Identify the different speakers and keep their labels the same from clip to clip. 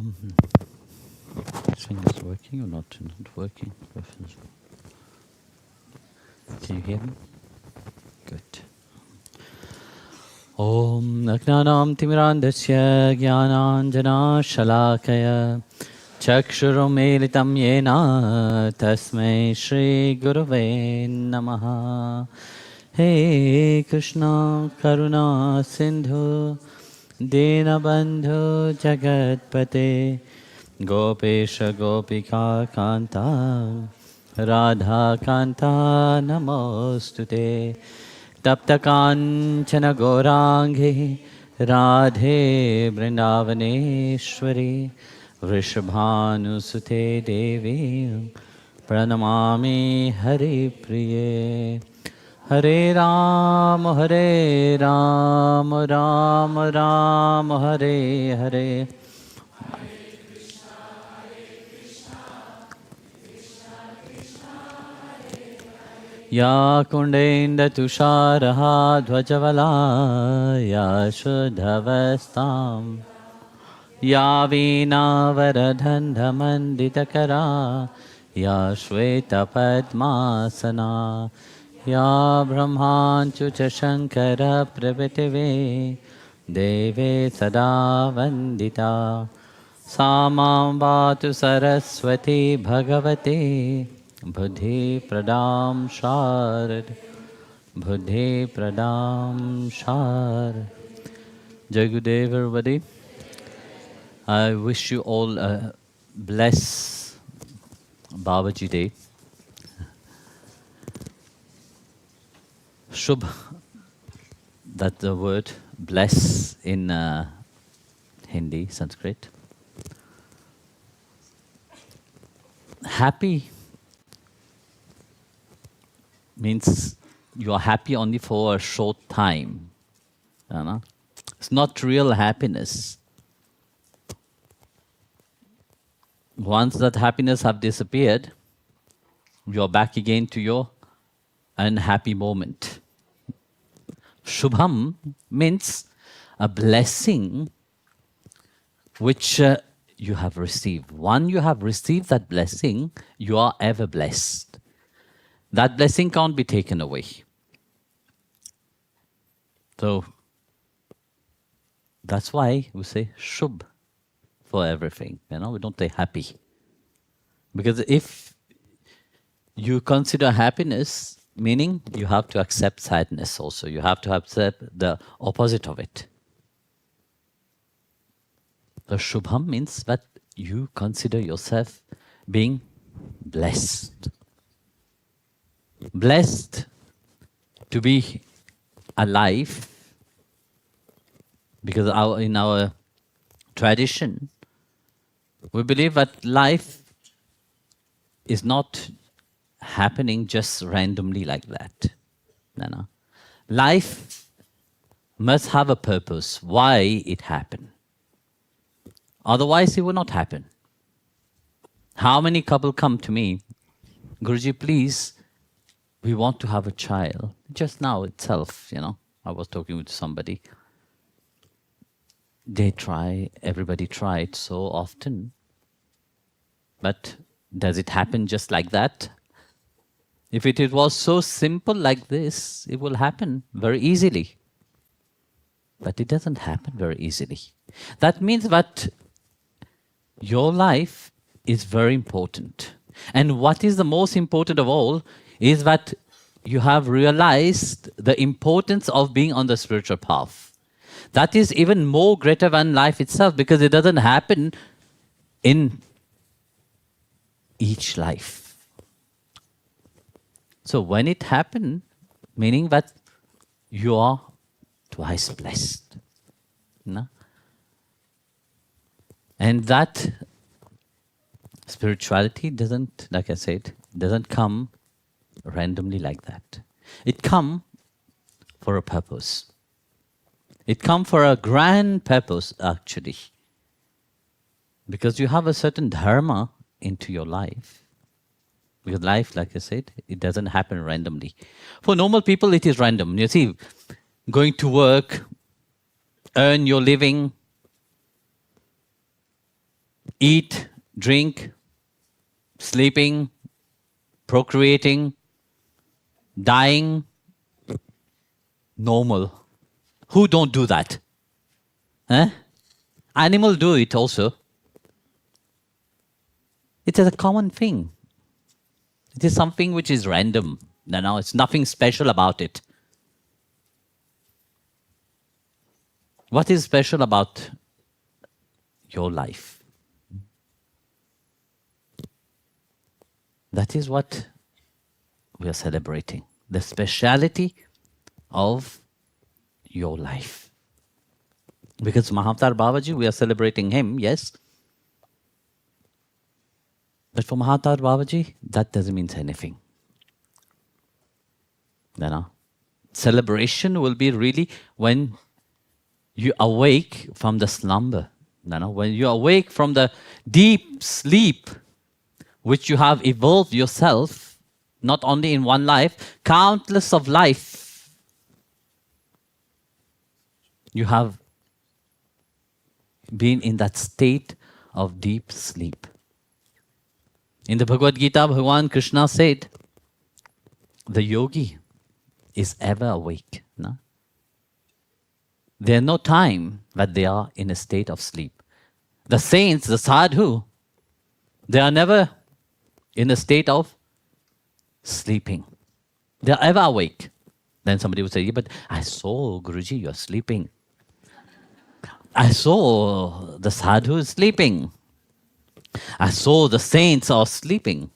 Speaker 1: This thing is working or not? Not working. Can you hear me? Good. Om Ajnanam Timirandasya Jnananjana Shalakaya Chakshurumilitam Yena Tasmai Shri Gurave Namaha. Hey Krishna Karuna Sindhu Dinabandhu Jagatpate Gopesha Gopika Kanta Radha Kanta Namostute Tapta Kanchana Gaurangi Radhe Vrindavaneshwari Vrishabhanusute Devi Pranamami Hari Priye Hare Ram Ram Ram Hare Hare Ya Kundenda Tusharaha Dhvajavala Ya Shudhavastam Ya Veena Varadhanda Manditakara Ya Shweta Padmasana Ya Brahmanchucha Shankara Prabhative Deve Sada Vandita Samam Vatu Saraswati Bhagavate Buddhi Pradam Sharad Buddhi Pradam Sharad. Jai Gurudev, everybody. I wish you all a blessed Babaji Day. Shubh, that's the word bless in Hindi, Sanskrit. Happy means you are happy only for a short time. You know? It's not real happiness. Once that happiness have disappeared, you are back again to your unhappy moment. Shubham means a blessing which you have received. Once you have received that blessing, you are ever blessed. That blessing can't be taken away. So, that's why we say Shubh for everything. You know, we don't say happy. Because if you consider happiness, meaning you have to accept sadness also. You have to accept the opposite of it. The Shubham means that you consider yourself being blessed. Blessed to be alive, because in our tradition, we believe that life is not happening just randomly like that. No. Life must have a purpose, why it happened. Otherwise, it will not happen. How many couple come to me, Guruji, please, we want to have a child. Just now itself, you know, I was talking with somebody. They try, everybody tried so often. But does it happen just like that? If it was so simple like this, it will happen very easily. But it doesn't happen very easily. That means that your life is very important. And what is the most important of all is that you have realized the importance of being on the spiritual path. That is even more greater than life itself, because it doesn't happen in each life. So when it happened, meaning that you are twice blessed. No? And that spirituality doesn't, like I said, doesn't come randomly like that. It comes for a purpose. It comes for a grand purpose, actually. Because you have a certain dharma into your life. Because life, like I said, it doesn't happen randomly. For normal people, it is random. You see, going to work, earn your living, eat, drink, sleeping, procreating, dying, normal. Who don't do that? Huh? Animal do it also. It is a common thing. It is something which is random. No, it's nothing special about it. What is special about your life? That is what we are celebrating. The speciality of your life. Because Mahavatar Babaji, we are celebrating him, yes. But for Mahavatar Babaji, that doesn't mean anything. Celebration will be really when you awake from the slumber. When you awake from the deep sleep, which you have evolved yourself, not only in one life, countless of life. You have been in that state of deep sleep. In the Bhagavad Gita, Bhagavan Krishna said, the yogi is ever awake. No? There's no time that they are in a state of sleep. The saints, the sadhu, they are never in a state of sleeping. They are ever awake. Then somebody would say, yeah, but I saw Guruji, you're sleeping. I saw the sadhu is sleeping. I saw the saints are sleeping.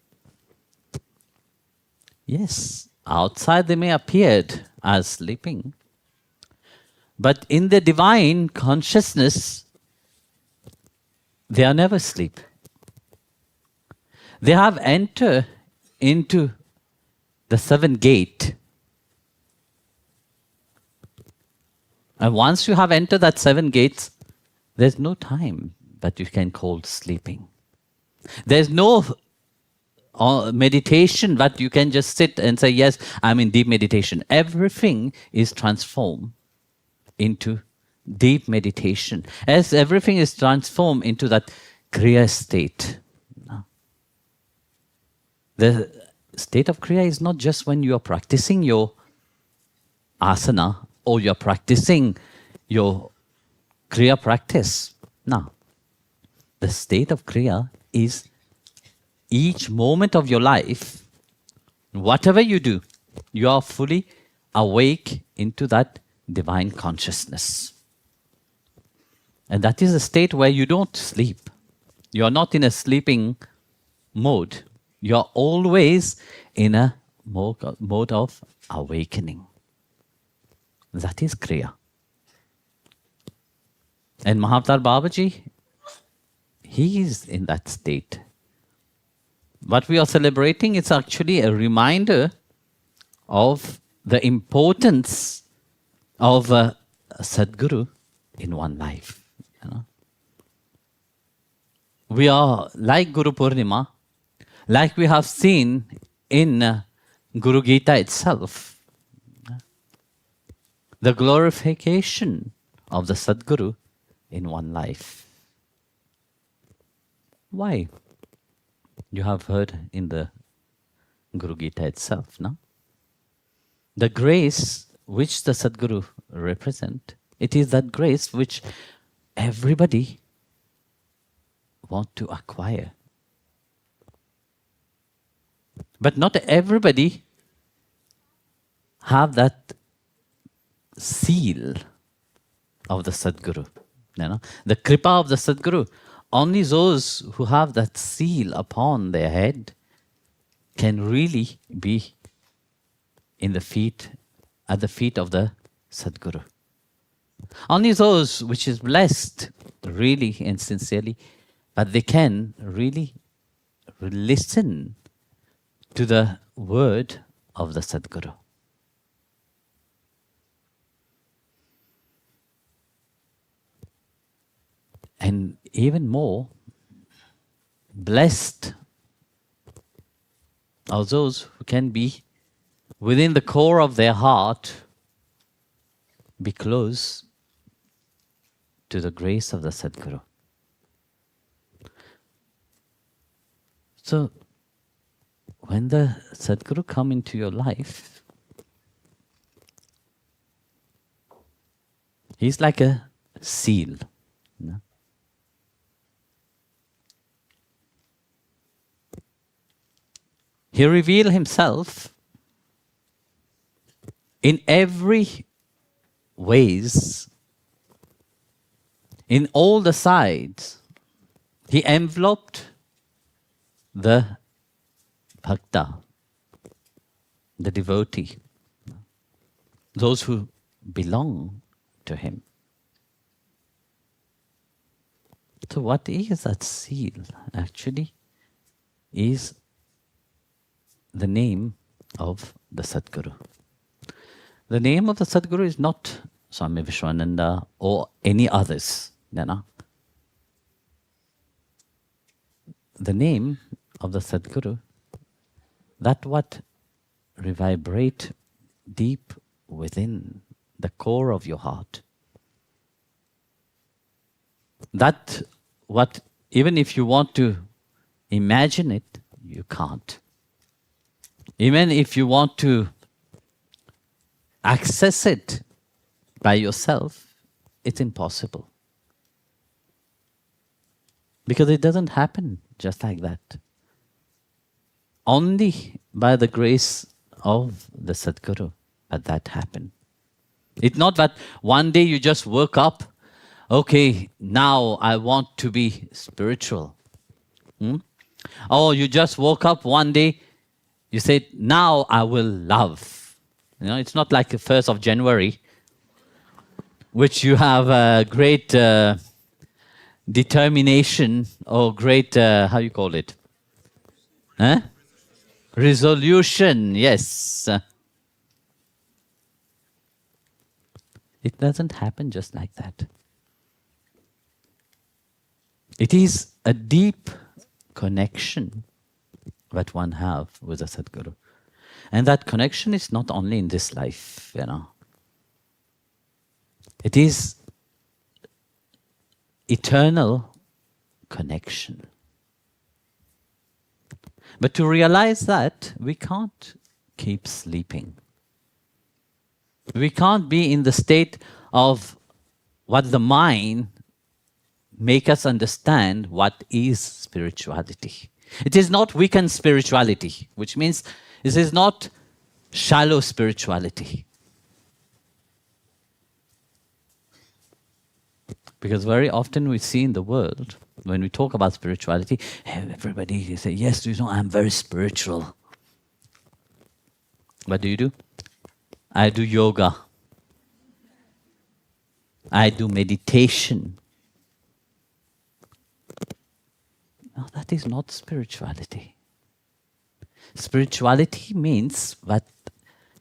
Speaker 1: Yes, outside they may appear as sleeping. But in the divine consciousness, they are never asleep. They have entered into the seventh gate. And once you have entered that seven gates, there's no time that you can call sleeping. There's no meditation that you can just sit and say, yes, I'm in deep meditation. Everything is transformed into deep meditation. As everything is transformed into that Kriya state. The state of Kriya is not just when you are practicing your asana or you're practicing your Kriya practice. No. The state of Kriya is each moment of your life, whatever you do, you are fully awake into that divine consciousness. And that is a state where you don't sleep. You are not in a sleeping mode. You are always in a mode of awakening. That is Kriya. And Mahavatar Babaji, he is in that state. What we are celebrating is actually a reminder of the importance of a Sadguru in one life. We are like Guru Purnima, like we have seen in Guru Gita itself. The glorification of the Sadguru in one life. Why? You have heard in the Guru Gita itself, no? The grace which the Sadguru represent, it is that grace which everybody want to acquire. But not everybody have that seal of the Sadguru. The kripa of the Sadguru. Only those who have that seal upon their head can really be at the feet of the Sadguru. Only those which is blessed really and sincerely, but they can really listen to the word of the Sadguru. And even more, blessed are those who can be within the core of their heart, be close to the grace of the Sadguru. So, when the Sadguru come into your life, he's like a seal. You know? He reveals himself in every ways, in all the sides. He enveloped the bhakta, the devotee, those who belong to him. So what is that seal? Actually, is the name of the Sadguru. The name of the Sadguru is not Swami Vishwananda or any others. You know? The name of the Sadguru, that what reverberate deep within the core of your heart. That what, even if you want to imagine it, you can't. Even if you want to access it by yourself, it's impossible. Because it doesn't happen just like that. Only by the grace of the Sadguru that that happen. It's not that one day you just woke up, okay, now I want to be spiritual. Or you just woke up one day, you said, now I will love. You know, it's not like the 1st of January, which you have a great determination or great, how you call it? Huh? Resolution, yes. It doesn't happen just like that. It is a deep connection that one have with the Sadguru. And that connection is not only in this life, you know. It is eternal connection. But to realize that, we can't keep sleeping. We can't be in the state of what the mind make us understand what is spirituality. It is not weakened spirituality, which means this is not shallow spirituality. Because very often we see in the world, when we talk about spirituality, everybody say, yes, you know, I'm very spiritual. What do? I do yoga. I do meditation. No, that is not spirituality. Spirituality means that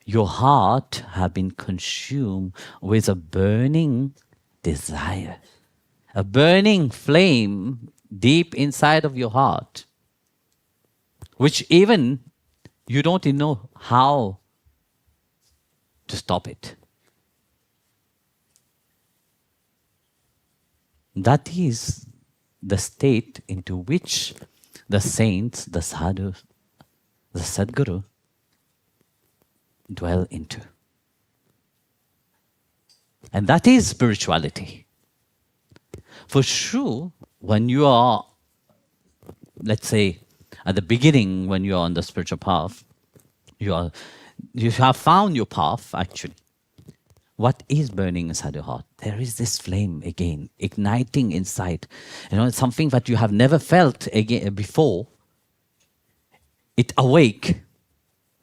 Speaker 1: your heart have been consumed with a burning desire, a burning flame deep inside of your heart, which even you don't even know how to stop it. That is the state into which the saints, the sadhus, the Sadguru dwell into. And that is spirituality. For sure, when you are, let's say, at the beginning, when you are on the spiritual path, you have found your path, actually. What is burning inside your heart? There is this flame again, igniting inside. You know, it's something that you have never felt again before. It awake.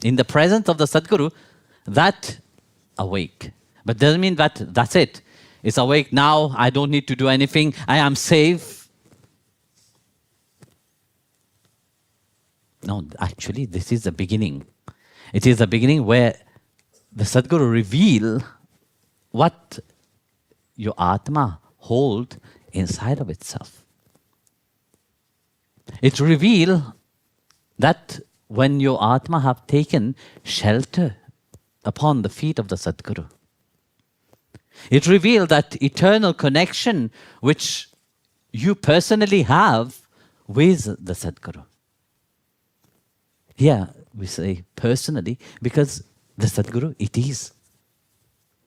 Speaker 1: In the presence of the Sadguru, that awake. But doesn't mean that that's it. It's awake now, I don't need to do anything, I am safe. No, actually, this is the beginning. It is the beginning where the Sadguru reveal what your Atma hold inside of itself. It reveal that when your Atma have taken shelter upon the feet of the Sadguru, it reveals that eternal connection which you personally have with the Sadguru. Here we say personally, because the Sadguru, it is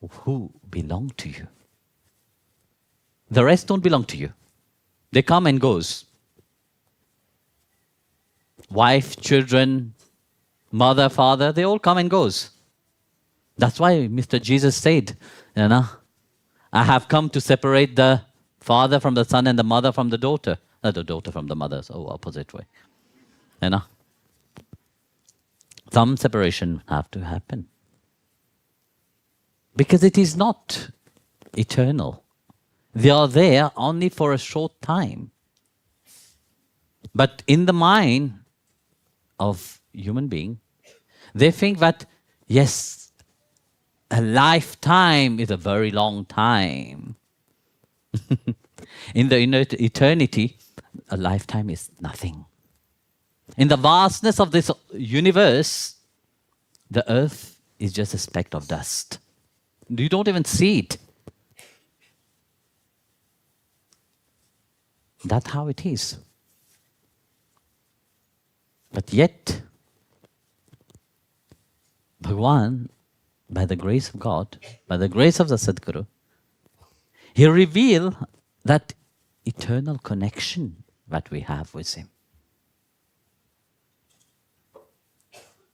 Speaker 1: who belong to you. The rest don't belong to you. They come and goes. Wife, children, mother, father, they all come and goes. That's why Mr. Jesus said, I have come to separate the father from the son and the mother from the daughter. The daughter from the mother, so opposite way. Some separation have to happen. Because it is not eternal. They are there only for a short time. But in the mind of human being, they think that, yes, a lifetime is a very long time. In the eternity, a lifetime is nothing. In the vastness of this universe, the earth is just a speck of dust. You don't even see it. That's how it is. But yet, Bhagwan, by the grace of God, by the grace of the Sadguru, he revealed that eternal connection that we have with him.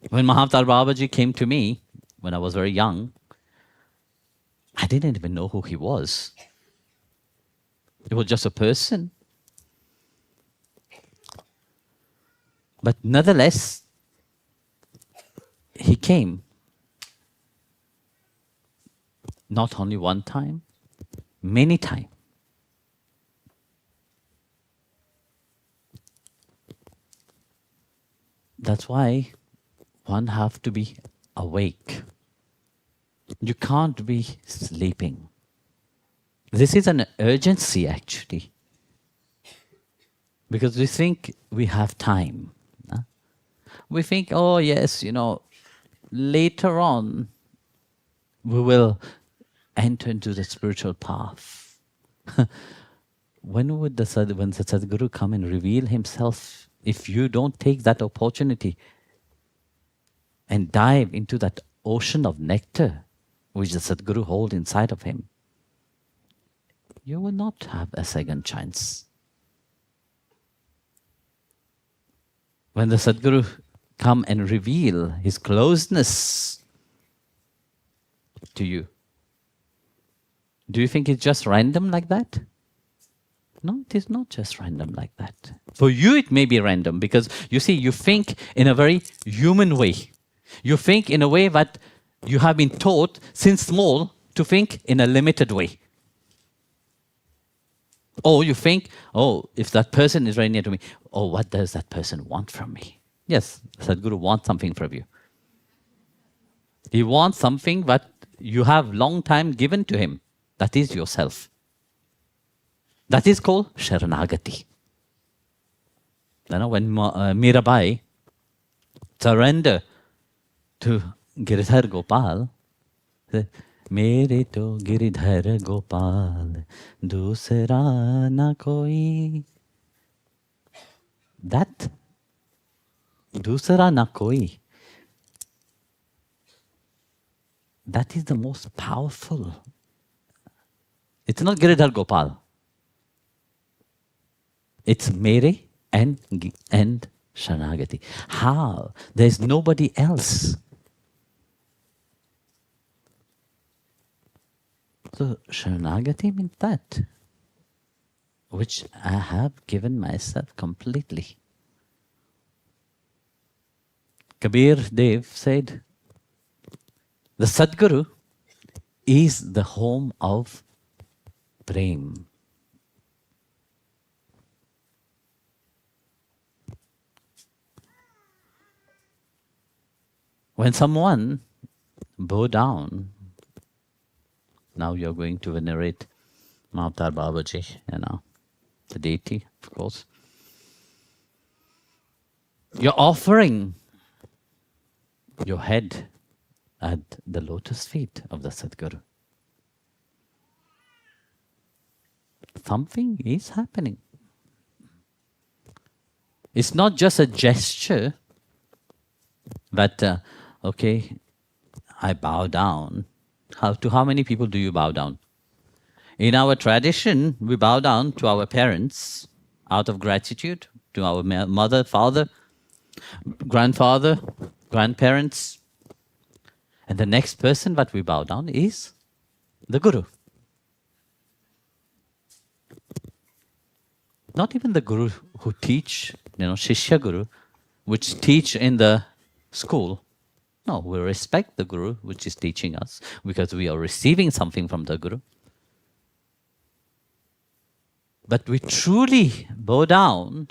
Speaker 1: When Mahavtar Babaji came to me, when I was very young, I didn't even know who he was. He was just a person. But nonetheless, he came. Not only one time, many times. That's why one have to be awake. You can't be sleeping. This is an urgency actually. Because we think we have time. We think, oh yes, later on we will enter into the spiritual path. When would the Sadguru come and reveal himself if you don't take that opportunity and dive into that ocean of nectar which the Sadguru holds inside of him? You will not have a second chance. When the Sadguru come and reveal his closeness to you, do you think it's just random like that? No, it is not just random like that. For you it may be random because you see, you think in a very human way. You think in a way that you have been taught since small to think in a limited way. Or you think, oh, if that person is very near to me, oh, what does that person want from me? Yes, Sadguru wants something from you. He wants something that you have long time given to him. That is yourself. That is called Sharanagati. When Mirabai surrendered to Giridhar Gopal, Mere to Giridhar Gopal, dusra na koi. That dusra na koi, that is the most powerful. It's not Giridhar Gopal. It's Mere and Sharanagati. How? There's nobody else. So Sharanagati means that which I have given myself completely. Kabir Dev said, the Sadguru is the home of Prem. When someone bow down, now you're going to venerate Mahavtar Babaji, the deity, of course. You're offering your head at the lotus feet of the Sadguru. Something is happening. It's not just a gesture, But, okay, I bow down. To how many people do you bow down? In our tradition, we bow down to our parents out of gratitude, to our mother, father, grandfather, grandparents. And the next person that we bow down is the Guru. Not even the Guru who teach, Shishya Guru, which teach in the school. No, we respect the Guru which is teaching us because we are receiving something from the Guru. But we truly bow down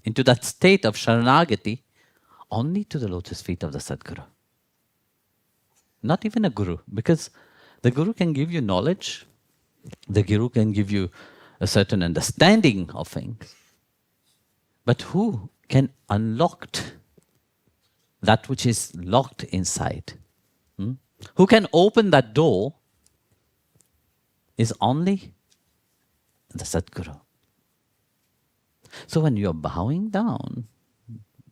Speaker 1: into that state of Sharanagati only to the lotus feet of the Sadguru. Not even a Guru, because the Guru can give you knowledge, the Guru can give you a certain understanding of things. But who can unlock that which is locked inside? Who can open that door is only the Sadguru. So when you're bowing down,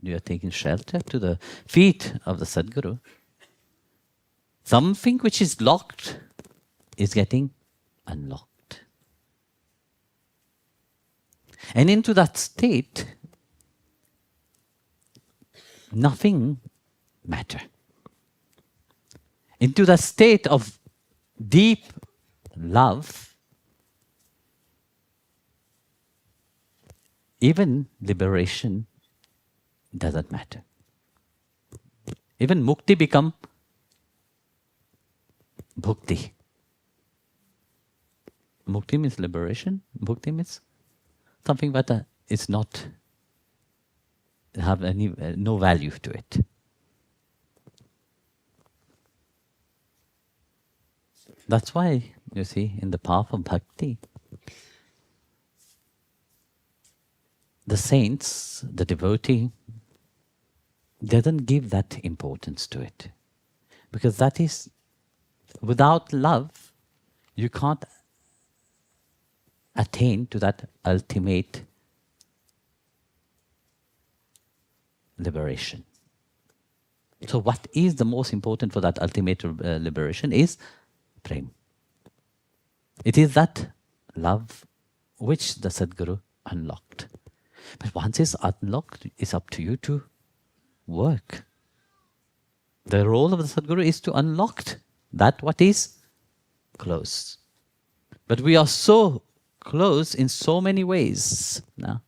Speaker 1: you're taking shelter to the feet of the Sadguru. Something which is locked is getting unlocked. And into that state, nothing matters. Into that state of deep love, even liberation doesn't matter. Even mukti become bhukti. Mukti means liberation. Bhukti means something that is not have any no value to it. That's why you see in the path of bhakti, the saints, the devotee, doesn't give that importance to it, because that is, without love, you can't attain to that ultimate liberation. So what is the most important for that ultimate liberation is prem. It is that love which the Sadguru unlocked. But once it's unlocked, it's up to you to work. The role of the Sadguru is to unlock that what is closed. But we are so close in so many ways now.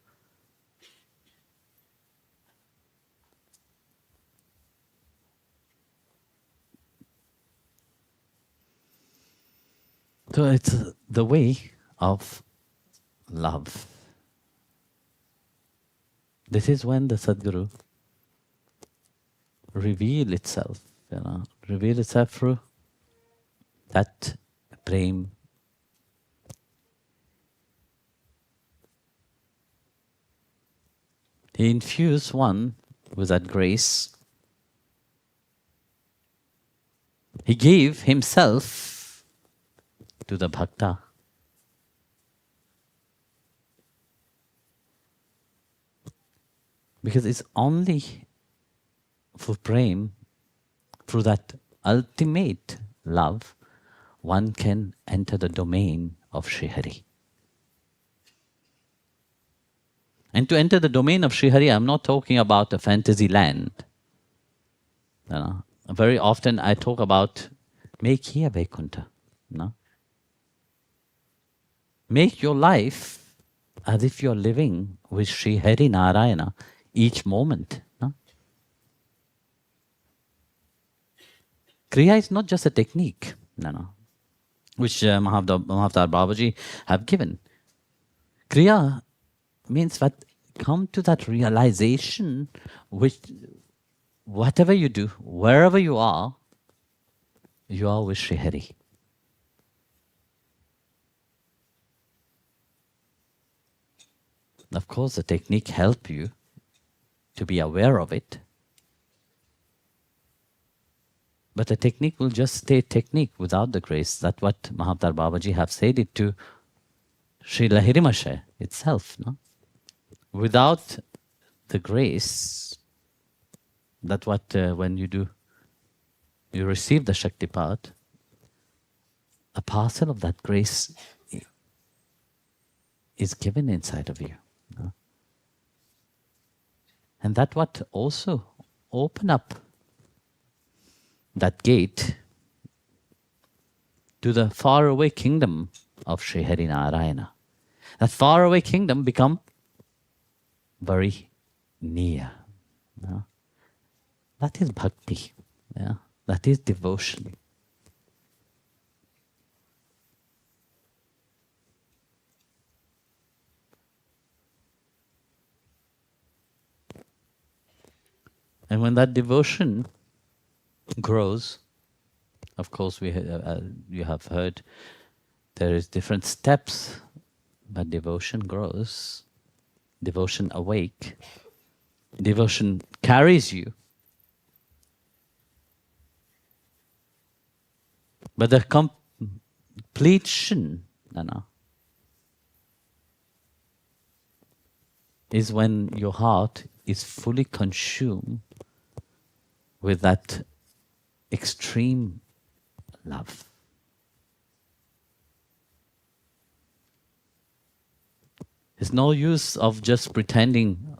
Speaker 1: So it's the way of love. This is when the Sadguru reveal itself, reveal itself through that prem. He infused one with that grace. He gave himself to the bhakta. Because it's only for prem, through that ultimate love, one can enter the domain of Sri Hari. And to enter the domain of Sri Hari, I'm not talking about a fantasy land. Very often I talk about make here Vaikuntha. Make your life as if you're living with Sri Hari Narayana each moment. Kriya is not just a technique, which Mahavtar Babaji have given. Kriya means that come to that realization which whatever you do, wherever you are with Sri Hari. Of course, the technique helps you to be aware of it. But the technique will just stay technique without the grace. That's what Mahavtar Babaji have said it to Sri Lahirimashay itself. Without the grace, That's what when you receive the Shaktipat, a parcel of that grace is given inside of you. And that what also open up that gate to the faraway kingdom of Sri Hari Narayana. That faraway kingdom become very near. That is bhakti. That is devotion. And when that devotion grows, of course, you have heard there is different steps, but devotion grows. Devotion awake. Devotion carries you. But the completion, is when your heart is fully consumed with that extreme love. There's no use of just pretending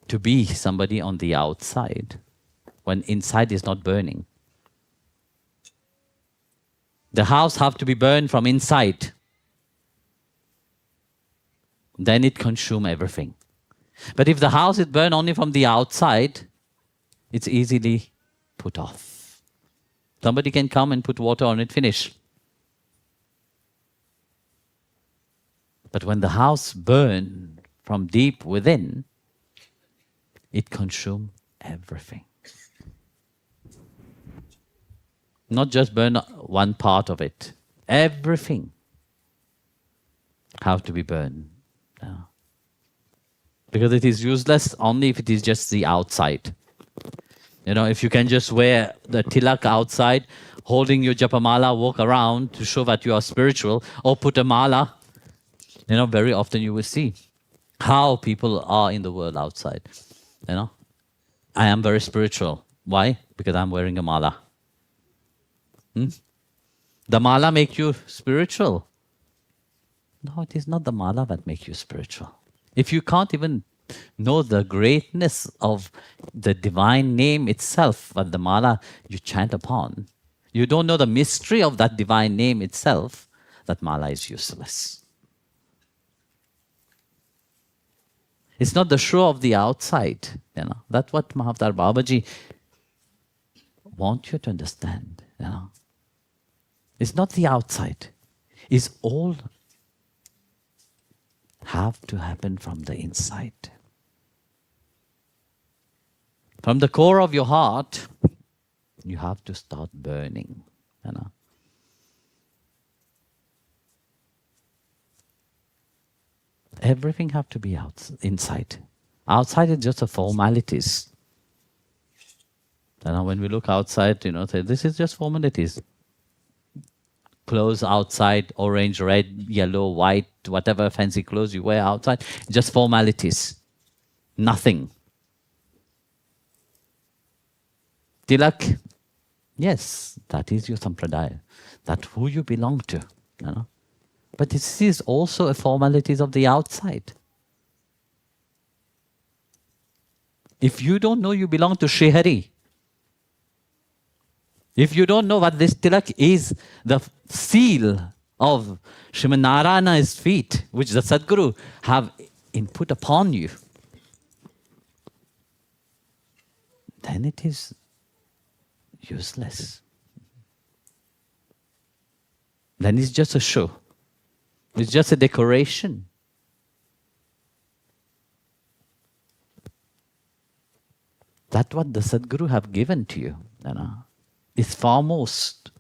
Speaker 1: to be somebody on the outside when inside is not burning. The house have to be burned from inside. Then it consumes everything. But if the house is burned only from the outside, it's easily put off. Somebody can come and put water on it, finish. But when the house burns from deep within, it consumes everything. Not just burn one part of it. Everything have to be burned. Because it is useless only if it is just the outside. If you can just wear the tilak outside, holding your japamala, walk around to show that you are spiritual, or put a mala, very often you will see how people are in the world outside. I am very spiritual. Why? Because I'm wearing a mala. The mala make you spiritual. No, it is not the mala that makes you spiritual. If you can't even know the greatness of the divine name itself, that the mala you chant upon, you don't know the mystery of that divine name itself, that mala is useless. It's not the show of the outside. That's what Mahavtar Babaji wants you to understand. It's not the outside. It's all have to happen from the inside. From the core of your heart, you have to start burning. Everything have to be inside. Outside is just a formalities. When we look outside, say, this is just formalities. Clothes outside, orange, red, yellow, white, whatever fancy clothes you wear outside, just formalities. Nothing. Tilak, yes, that is your sampradaya. That's who you belong to. But this is also a formalities of the outside. If you don't know you belong to Sri Hari, if you don't know what this tilak is, the seal of Srimad Narayana's feet, which the Sadguru have input upon you, then it is useless. Then it's just a show. It's just a decoration. That what the Sadguru have given to you, is foremost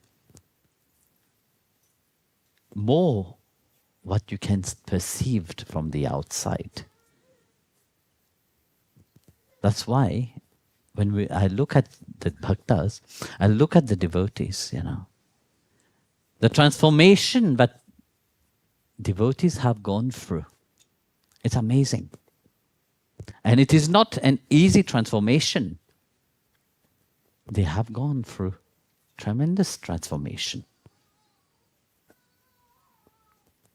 Speaker 1: more what you can perceive from the outside. That's why when I look at the bhaktas, I look at the devotees, the transformation that devotees have gone through. It's amazing. And it is not an easy transformation. They have gone through tremendous transformation.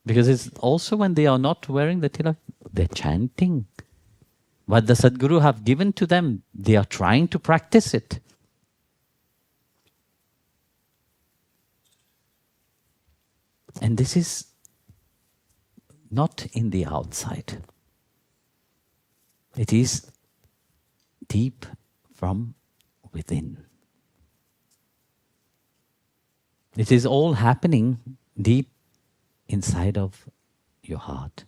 Speaker 1: Because it's also when they are not wearing the tilak, they're chanting. What the Sadguru have given to them, they are trying to practice it. And this is not in the outside. It is deep from within. It is all happening deep inside of your heart.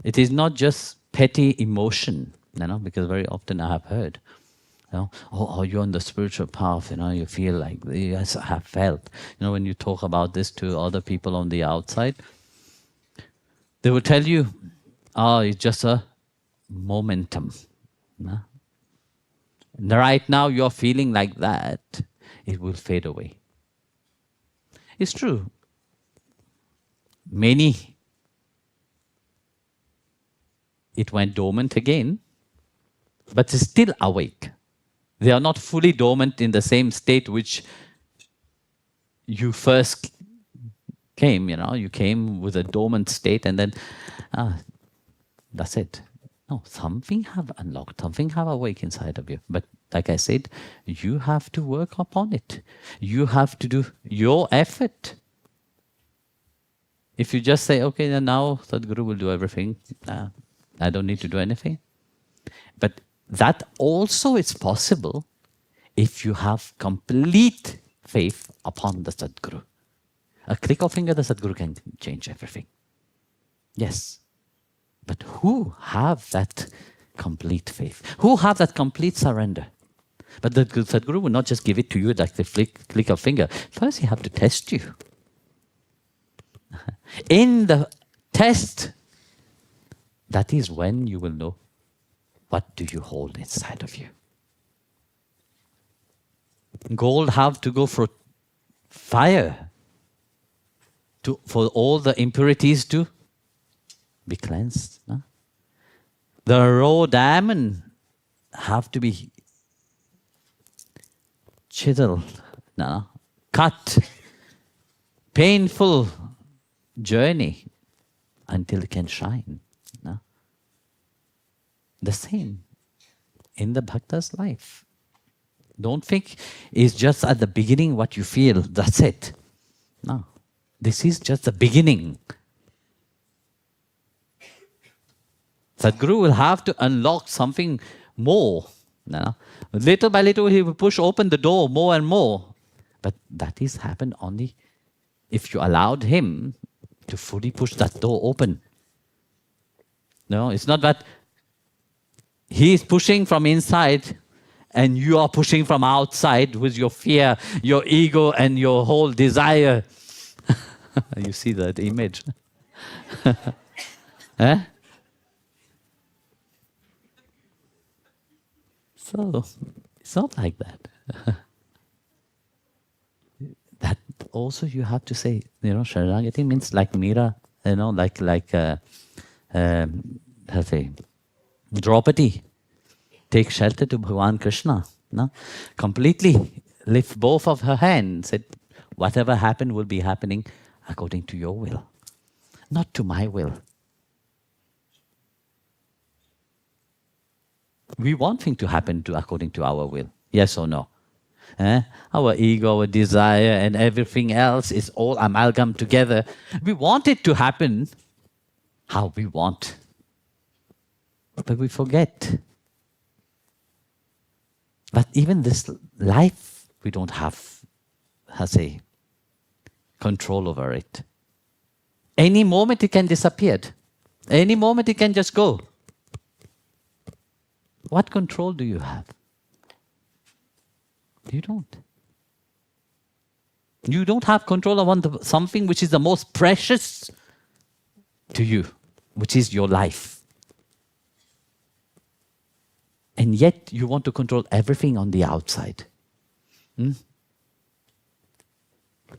Speaker 1: It is not just petty emotion, because very often I have heard, oh, you're on the spiritual path, you feel like, yes, I have felt. When you talk about this to other people on the outside, they will tell you, it's just a momentum. Right now you're feeling like that, it will fade away. It's true. Many, it went dormant again, but it's still awake. They are not fully dormant in the same state which you first came, you came with a dormant state and then, that's it. No, something have unlocked, something have awake inside of you. But like I said, you have to work upon it. You have to do your effort. If you just say, okay, then now Sadhguru will do everything, I don't need to do anything. But that also is possible if you have complete faith upon the Sadhguru. A click of finger, the Sadhguru can change everything. Yes. But who have that complete faith? Who have that complete surrender? But the Sadhguru will not just give it to you like the click of finger. First, he have to test you. In the test, that is when you will know what do you hold inside of you. Gold have to go through fire for all the impurities to be cleansed. No? The raw diamond have to be chiseled, cut, painful journey until it can shine. No? The same in the bhakta's life. Don't think it's just at the beginning what you feel, that's it. No, this is just the beginning. Sadhguru will have to unlock something more. Little by little, he will push open the door more and more. But that is happened only if you allowed him to fully push that door open. No, it's not that he is pushing from inside and you are pushing from outside with your fear, your ego, and your whole desire. You see that image? Eh? So, it's not like that. That also you have to say, Sharanagati means like Meera, how to say, Draupadi, take shelter to Bhagavan Krishna. No? Completely lift both of her hands, said, whatever happened will be happening according to your will, not to my will. We want things to happen according to our will. Yes or no? Our ego, our desire, and everything else is all amalgam together. We want it to happen how we want. But we forget. But even this life, we don't have, control over it. Any moment it can disappear. Any moment it can just go. What control do you have? You don't. You don't have control over something which is the most precious to you, which is your life. And yet you want to control everything on the outside.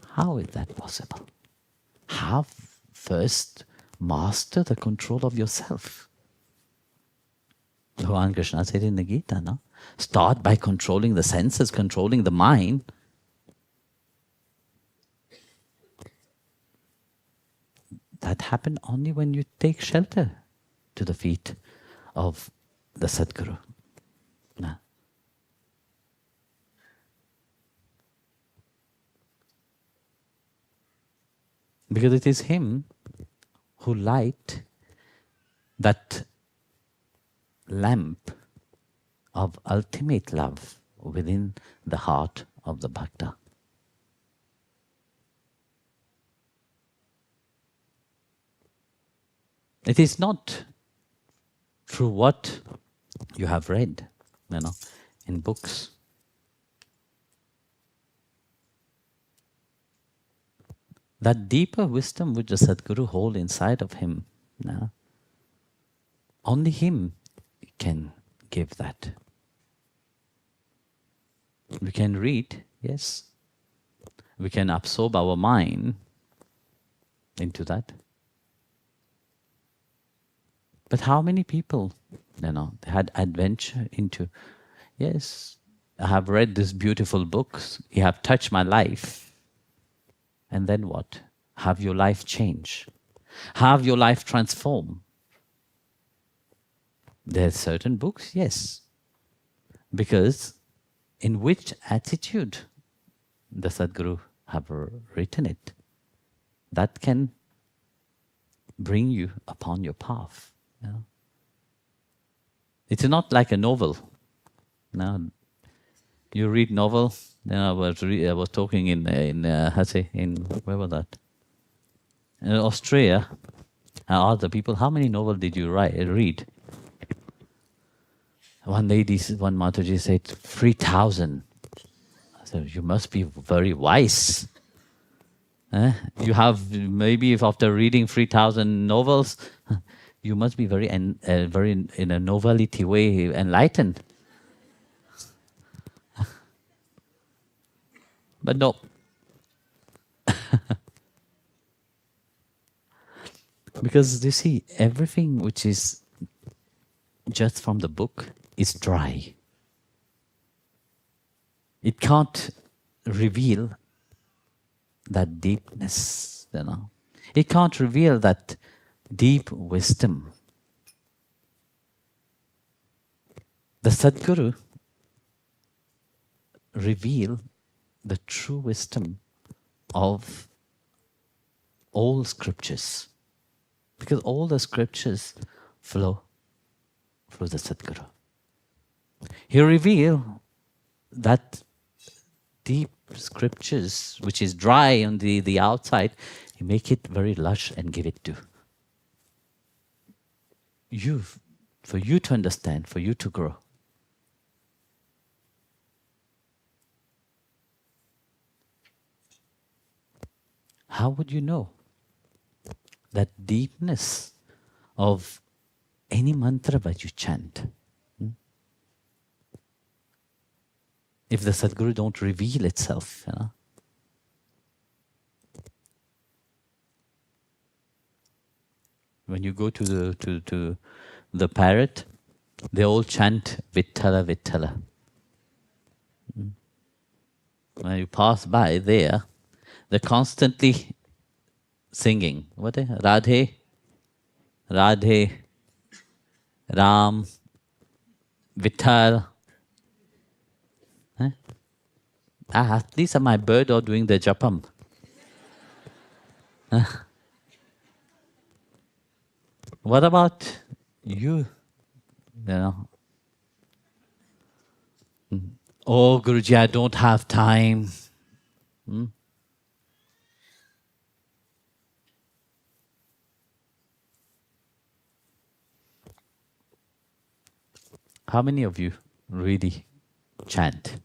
Speaker 1: How is that possible? Have first master the control of yourself. Bhagavan Krishna said in the Gita, no? Start by controlling the senses, controlling the mind. That happened only when you take shelter to the feet of the Sadguru. No? Because it is him who light that lamp of ultimate love within the heart of the Bhakta. It is not through what you have read, in books. That deeper wisdom which the Sadguru holds inside of him, only him can give that. We can read, yes. We can absorb our mind into that. But how many people, they had adventure into, yes, I have read these beautiful books, you have touched my life. And then what? Have your life change? Have your life transform? There are certain books, yes. Because in which attitude the Sadguru have written it, that can bring you upon your path. It's not like a novel. Now, you read novel. Then I was talking in where was that? In Australia. I asked the people, how many novels did you read? One lady, one Mataji said, 3,000. I said, you must be very wise. You have, maybe if after reading 3,000 novels, you must be very in a novelty way enlightened. But no. Because you see, everything which is just from the book is dry. It can't reveal that deepness, It can't reveal that deep wisdom. The Sadguru reveal the true wisdom of all scriptures. Because all the scriptures flow through the Sadguru. He reveal that deep scriptures, which is dry on the outside, he make it very lush and give it to you, for you to understand, for you to grow. How would you know that deepness of any mantra that you chant? If the Sadguru don't reveal itself, When you go to the parrot, they all chant Vittala, Vittala. When you pass by there, they're constantly singing. What is Radhe, Radhe, Ram, Vittal. At least my bird are doing the japam. What about you? Oh, Guruji, I don't have time. How many of you really chant?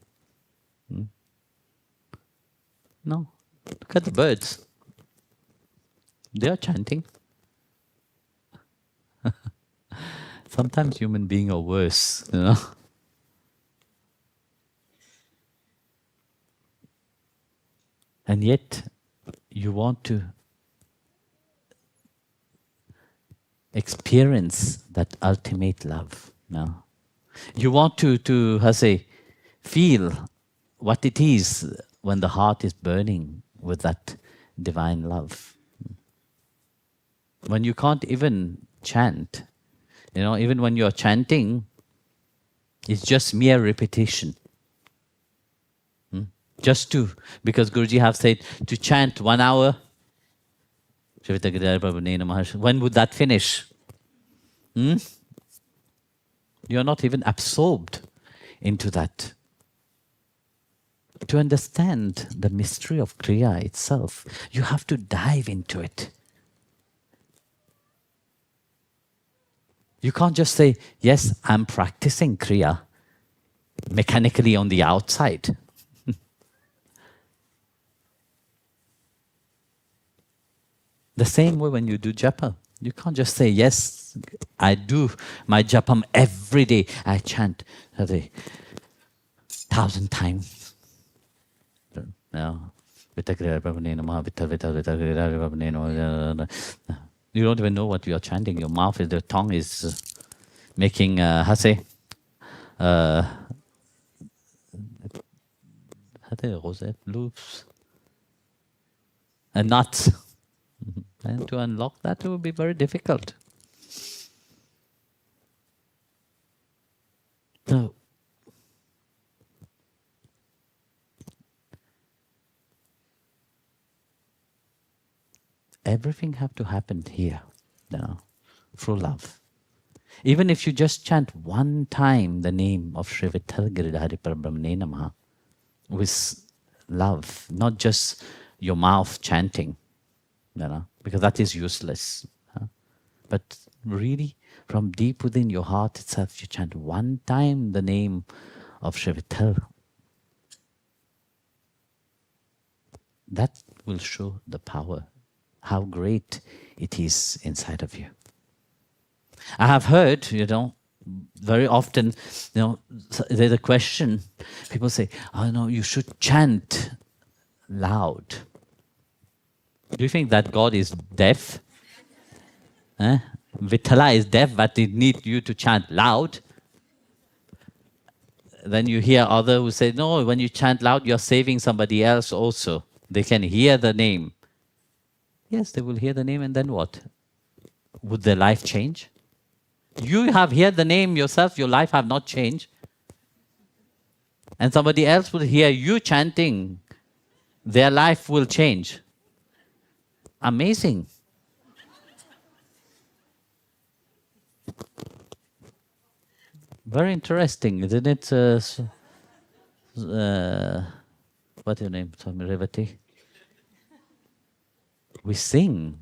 Speaker 1: No. Look at the birds. They are chanting. Sometimes human beings are worse, And yet, you want to experience that ultimate love. No? You want to how say, feel what it is when the heart is burning with that divine love. When you can't even chant, even when you're chanting, it's just mere repetition. Just to, because Guruji have said, to chant 1 hour, when would that finish? You're not even absorbed into that. To understand the mystery of Kriya itself, you have to dive into it. You can't just say, yes, I'm practicing Kriya mechanically on the outside. The same way when you do japa. You can't just say, yes, I do my japam every day. I chant 1,000 times. No. You don't even know what you are chanting. Your mouth, the tongue is making, how say, rosette, loops, and nuts. And to unlock that, it will be very difficult. So, everything have to happen here, through love. Even if you just chant one time the name of Sri Vitthal Giridhari Parabrahmane Namaha with love, not just your mouth chanting, because that is useless. But really, from deep within your heart itself, you chant one time the name of Sri Vitthal. That will show the power, how great it is inside of you. I have heard, very often, there's a question, people say, oh no, you should chant loud. Do you think that God is deaf? Vithala is deaf, but it needs you to chant loud. Then you hear others who say, no, when you chant loud, you're saving somebody else also. They can hear the name. Yes, they will hear the name, and then what? Would their life change? You have heard the name yourself, your life have not changed. And somebody else will hear you chanting, their life will change. Amazing. Very interesting, isn't it? What's your name, Swami Revati? We sing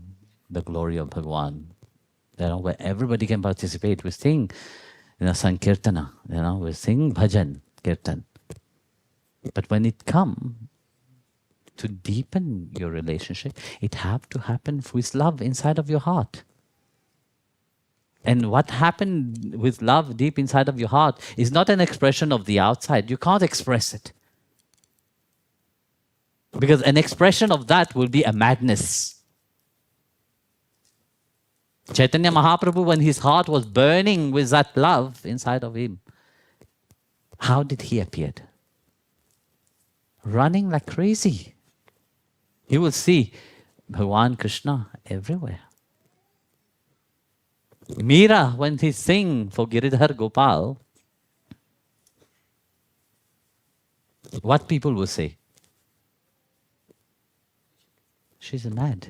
Speaker 1: the glory of Bhagwan, where everybody can participate. We sing, Sankirtana, we sing bhajan, kirtan. But when it comes to deepen your relationship, it have to happen with love inside of your heart. And what happened with love deep inside of your heart is not an expression of the outside. You can't express it. Because an expression of that will be a madness. Chaitanya Mahaprabhu, when his heart was burning with that love inside of him, how did he appear? Running like crazy. You will see Bhagwan Krishna everywhere. Meera, when he sing for Giridhar Gopal, what people will say? She's mad.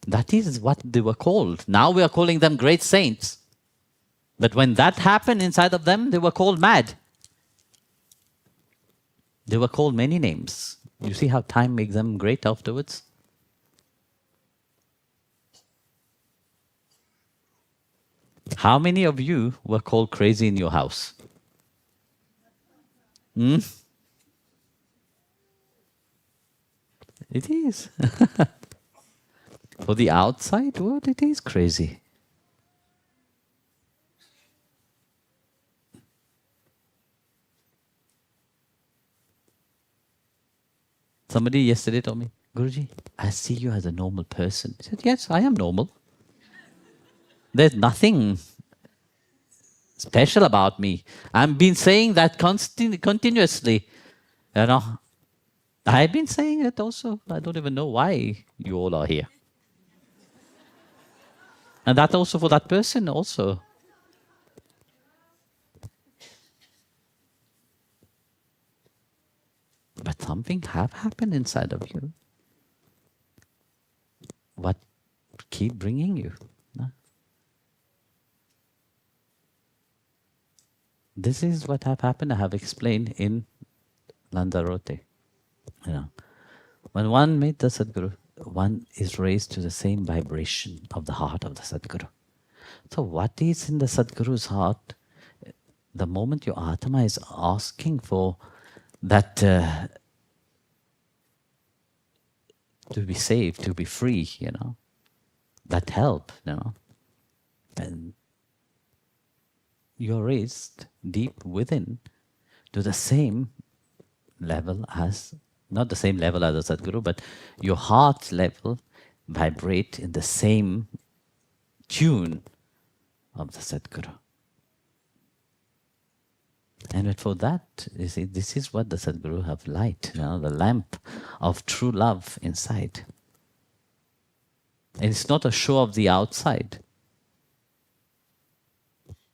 Speaker 1: That is what they were called. Now we are calling them great saints. But when that happened inside of them, they were called mad. They were called many names. You see how time makes them great afterwards? How many of you were called crazy in your house? It is. For the outside world, it is crazy. Somebody yesterday told me, Guruji, I see you as a normal person. I said, yes, I am normal. There's nothing special about me. I've been saying that continuously. You know, I've been saying it also. I don't even know why you all are here. And that also for that person also. But something have happened inside of you. What keep bringing you? No? This is what have happened. I have explained in Lanzarote. You know, when one meets the Sadguru, one is raised to the same vibration of the heart of the Sadguru. So what is in the Sadguru's heart? The moment your Atma is asking for that to be saved, to be free, you know, that help, you know, and you're raised deep within to the same level as, not the same level as the Sadguru, but your heart level vibrate in the same tune of the Sadguru. And for that, you see, this is what the Sadguru have light, you know, the lamp of true love inside. And it's not a show of the outside.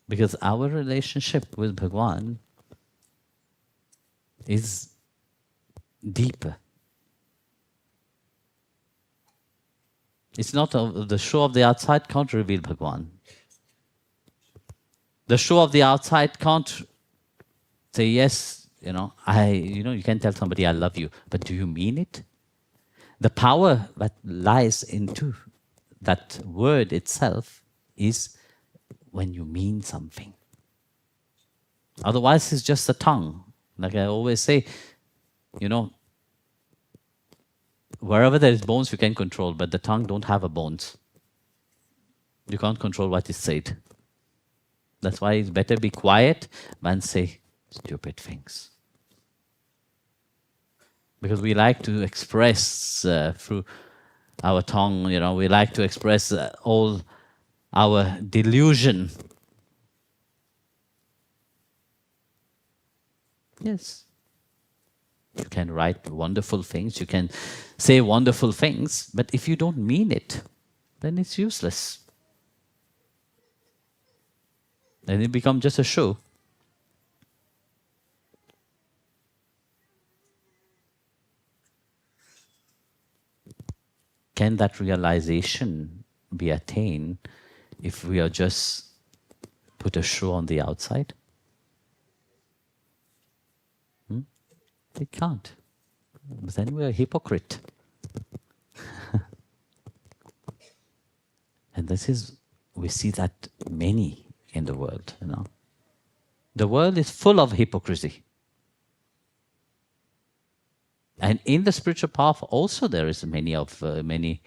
Speaker 1: Because our relationship with Bhagwan is deeper. It's not the show of the outside can't reveal Bhagwan. The show of the outside can't say, yes, you know, you can tell somebody I love you, but do you mean it? The power that lies into that word itself is when you mean something. Otherwise, it's just a tongue. Like I always say, you know, wherever there is bones, you can control, but the tongue don't have a bones. You can't control what is said. That's why it's better be quiet than say stupid things. Because we like to express through our tongue, you know, we like to express all our delusion. Yes. You can write wonderful things, you can say wonderful things, but if you don't mean it, then it's useless. Then it becomes just a show. Can that realization be attained if we are just put a show on the outside? It can't. Then we are a hypocrite. And this is, we see that many in the world, you know. The world is full of hypocrisy. And in the spiritual path also there is many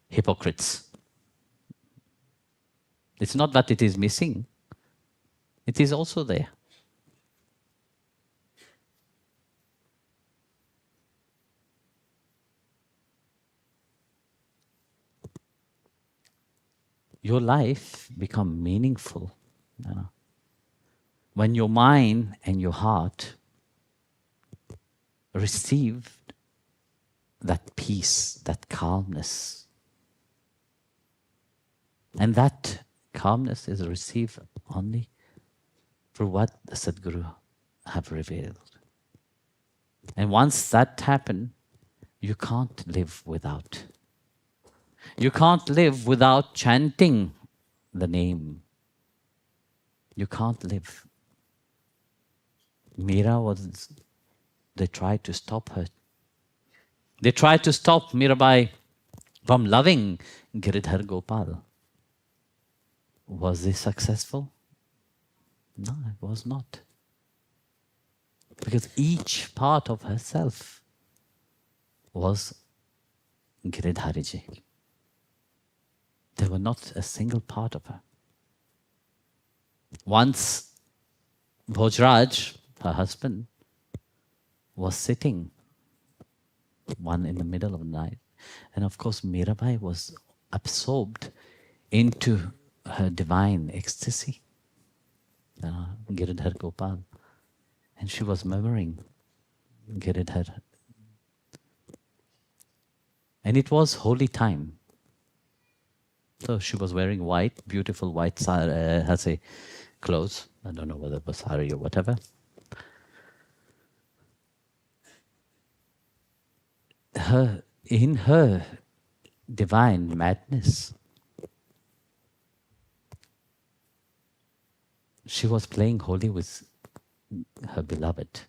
Speaker 1: hypocrites. It's not that it is missing. It is also there. Your life become meaningful, you know, when your mind and your heart receive that peace, that calmness. And that calmness is received only through what the Sadguru have revealed. And once that happens, you can't live without. You can't live without chanting the name. You can't live. They tried to stop her. They tried to stop Mirabai from loving Giridhar Gopal. Was this successful? No, it was not. Because each part of herself was Giridhariji. There were not a single part of her. Once Bhojraj, her husband, was sitting one in the middle of the night. And of course, Mirabai was absorbed into her divine ecstasy, Giridhar Gopal. And she was murmuring, Giridhar. And it was holy time. So she was wearing white, beautiful white clothes. I don't know whether it was sari or whatever. In her divine madness, she was playing holy with her beloved.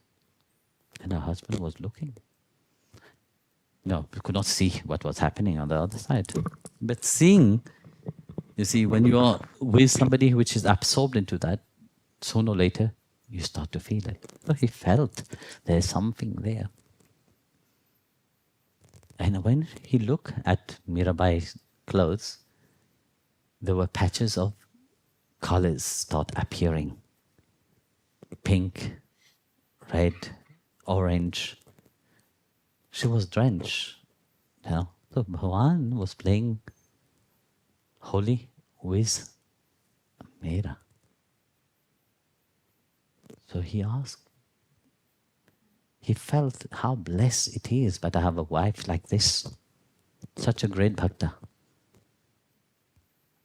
Speaker 1: And her husband was looking. No, we could not see what was happening on the other side. But seeing, you see, when you are with somebody which is absorbed into that, sooner or later, you start to feel it. So he felt there's something there. And when he looked at Mirabai's clothes, there were patches of colors start appearing. Pink, red, orange. She was drenched. You know? So Bhavan was playing holy with Meera. So he asked, he felt how blessed it is but I have a wife like this, such a great bhakta.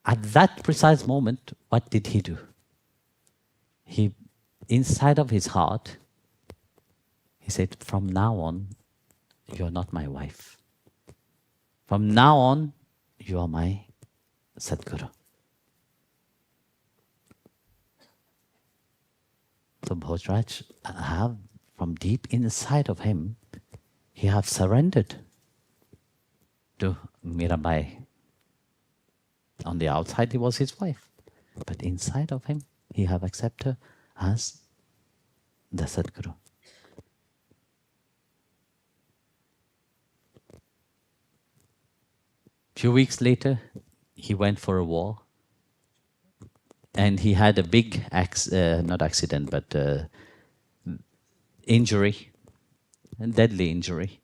Speaker 1: At that precise moment, what did he do? He, inside of his heart, he said, from now on, you're not my wife. From now on, you are my Sadguru. So Bhojraj have, from deep inside of him, he have surrendered to Mirabai. On the outside, he was his wife. But inside of him, he have accepted her as the Sadguru. Few weeks later, he went for a war. And he had a big, not accident, but injury, a deadly injury.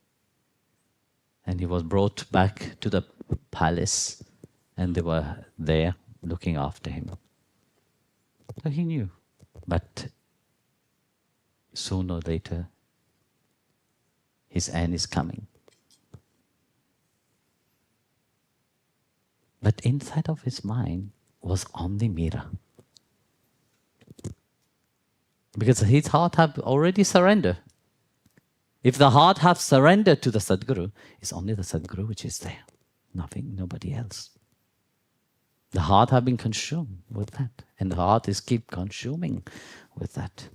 Speaker 1: And he was brought back to the palace, and they were there looking after him. So he knew. But sooner or later, his end is coming. But inside of his mind was only Meera. Because his heart had already surrendered. If the heart have surrendered to the Sadguru, it's only the Sadguru which is there. Nothing, nobody else. The heart have been consumed with that. And the heart is keep consuming with that.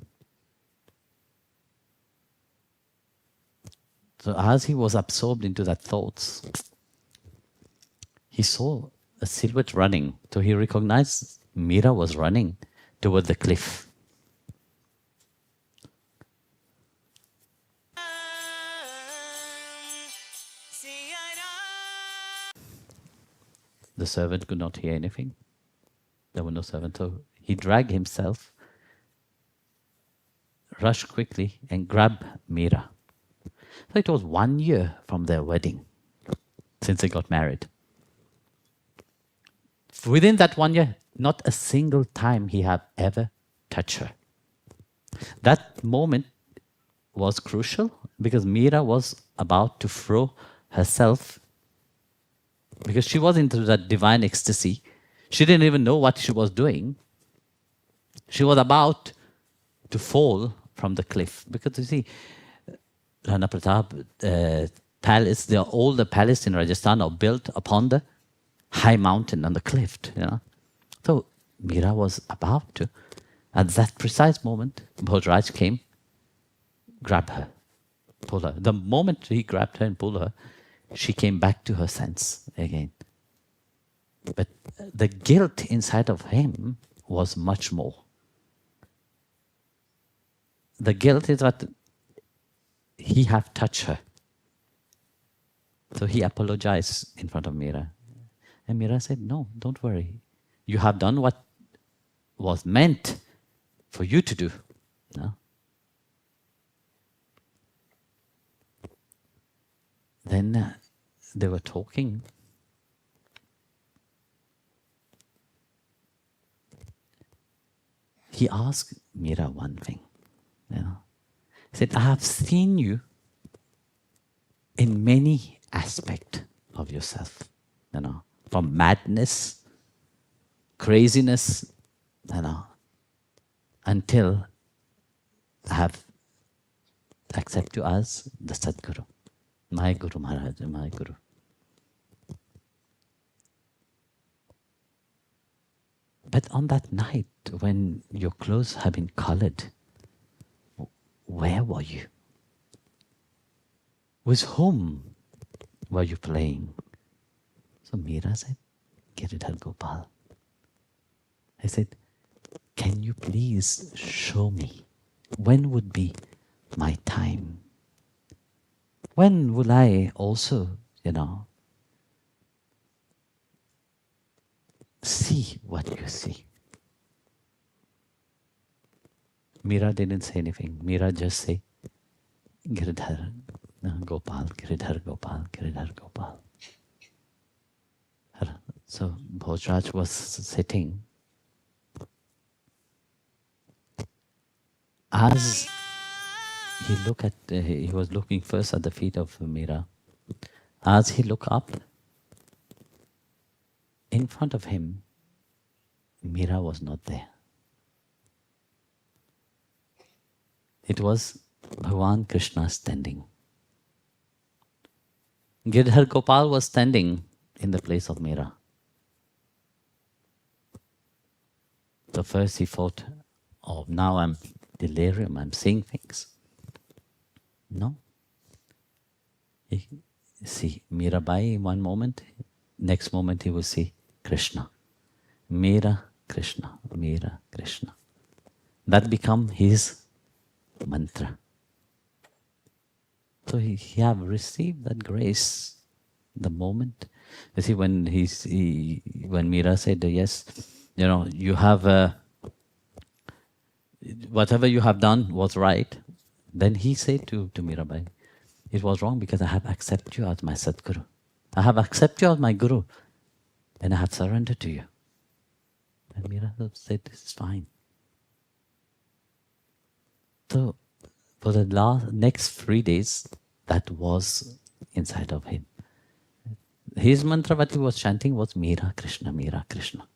Speaker 1: So as he was absorbed into that thoughts, he saw a silhouette running. So he recognized Meera was running toward the cliff. The servant could not hear anything. There were no servants. So he dragged himself, rushed quickly and grabbed Meera. So it was 1 year from their wedding, since they got married. Within that 1 year, not a single time he had ever touched her. That moment was crucial because Meera was about to throw herself, because she was into that divine ecstasy. She didn't even know what she was doing. She was about to fall from the cliff. Because you see, Rana Pratap palace, all the palaces in Rajasthan are built upon the high mountain on the cliff. You know? So Meera was about to, at that precise moment, Bhojraj came, grabbed her, pulled her. The moment he grabbed her and pulled her, she came back to her sense again. But the guilt inside of him was much more. The guilt is that he have touched her. So he apologized in front of Meera. And Meera said, no, don't worry. You have done what was meant for you to do. No? then they were talking. He asked Mira one thing. He said, I have seen you in many aspects of yourself. From madness, craziness, until I have accepted you as the Sadguru. My Guru Maharaj, my Guru. But on that night, when your clothes have been colored, where were you? With whom were you playing? So Mira said, Giridhar Gopal. I said, can you please show me when would be my time? When will I also, see what you see? Mira didn't say anything. Mira just said, Giridhar Gopal, Giridhar Gopal, Giridhar Gopal. So Bhojraj was sitting. As he was looking first at the feet of Mira. As he looked up, in front of him, Mira was not there. It was Bhagavan Krishna standing. Giridhar Gopal was standing in the place of Mira. So first he thought, oh, now I'm delirium, I'm seeing things. No. See Mirabai in one moment, next moment he will see Krishna. Mira Krishna, Mira Krishna. That become his mantra. So he have received that grace the moment. You see, when Mira said, yes, you have, whatever you have done was right, then he said to Mirabai, it was wrong because I have accepted you as my Sadguru. I have accepted you as my Guru and I have surrendered to you. And Mira said, this is fine. So for the next 3 days, that was inside of him. His mantra, what he was chanting was Mira Krishna, Mira Krishna.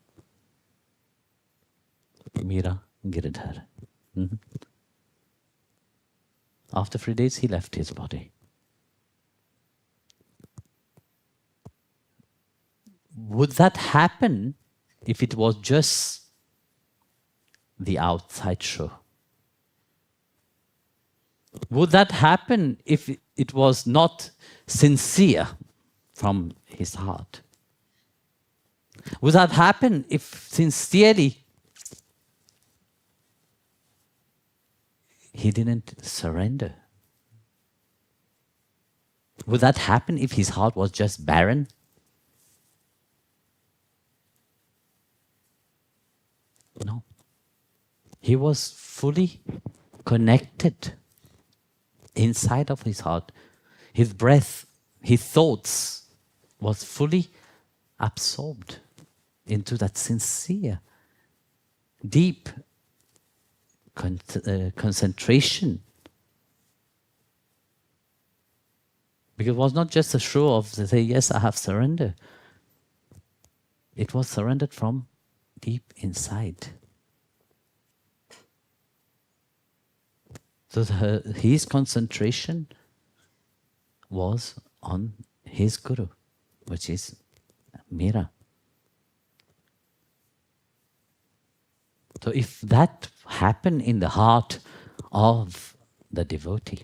Speaker 1: Mira Giridhar. After 3 days, he left his body. Would that happen if it was just the outside show? Would that happen if it was not sincere from his heart? Would that happen if sincerely he didn't surrender? Would that happen if his heart was just barren? No. He was fully connected inside of his heart. His breath, his thoughts was fully absorbed into that sincere, deep concentration. Because it was not just a show of to say, yes, I have surrendered. It was surrendered from deep inside. So his concentration was on his Guru, which is Mira. So if that happened in the heart of the devotee,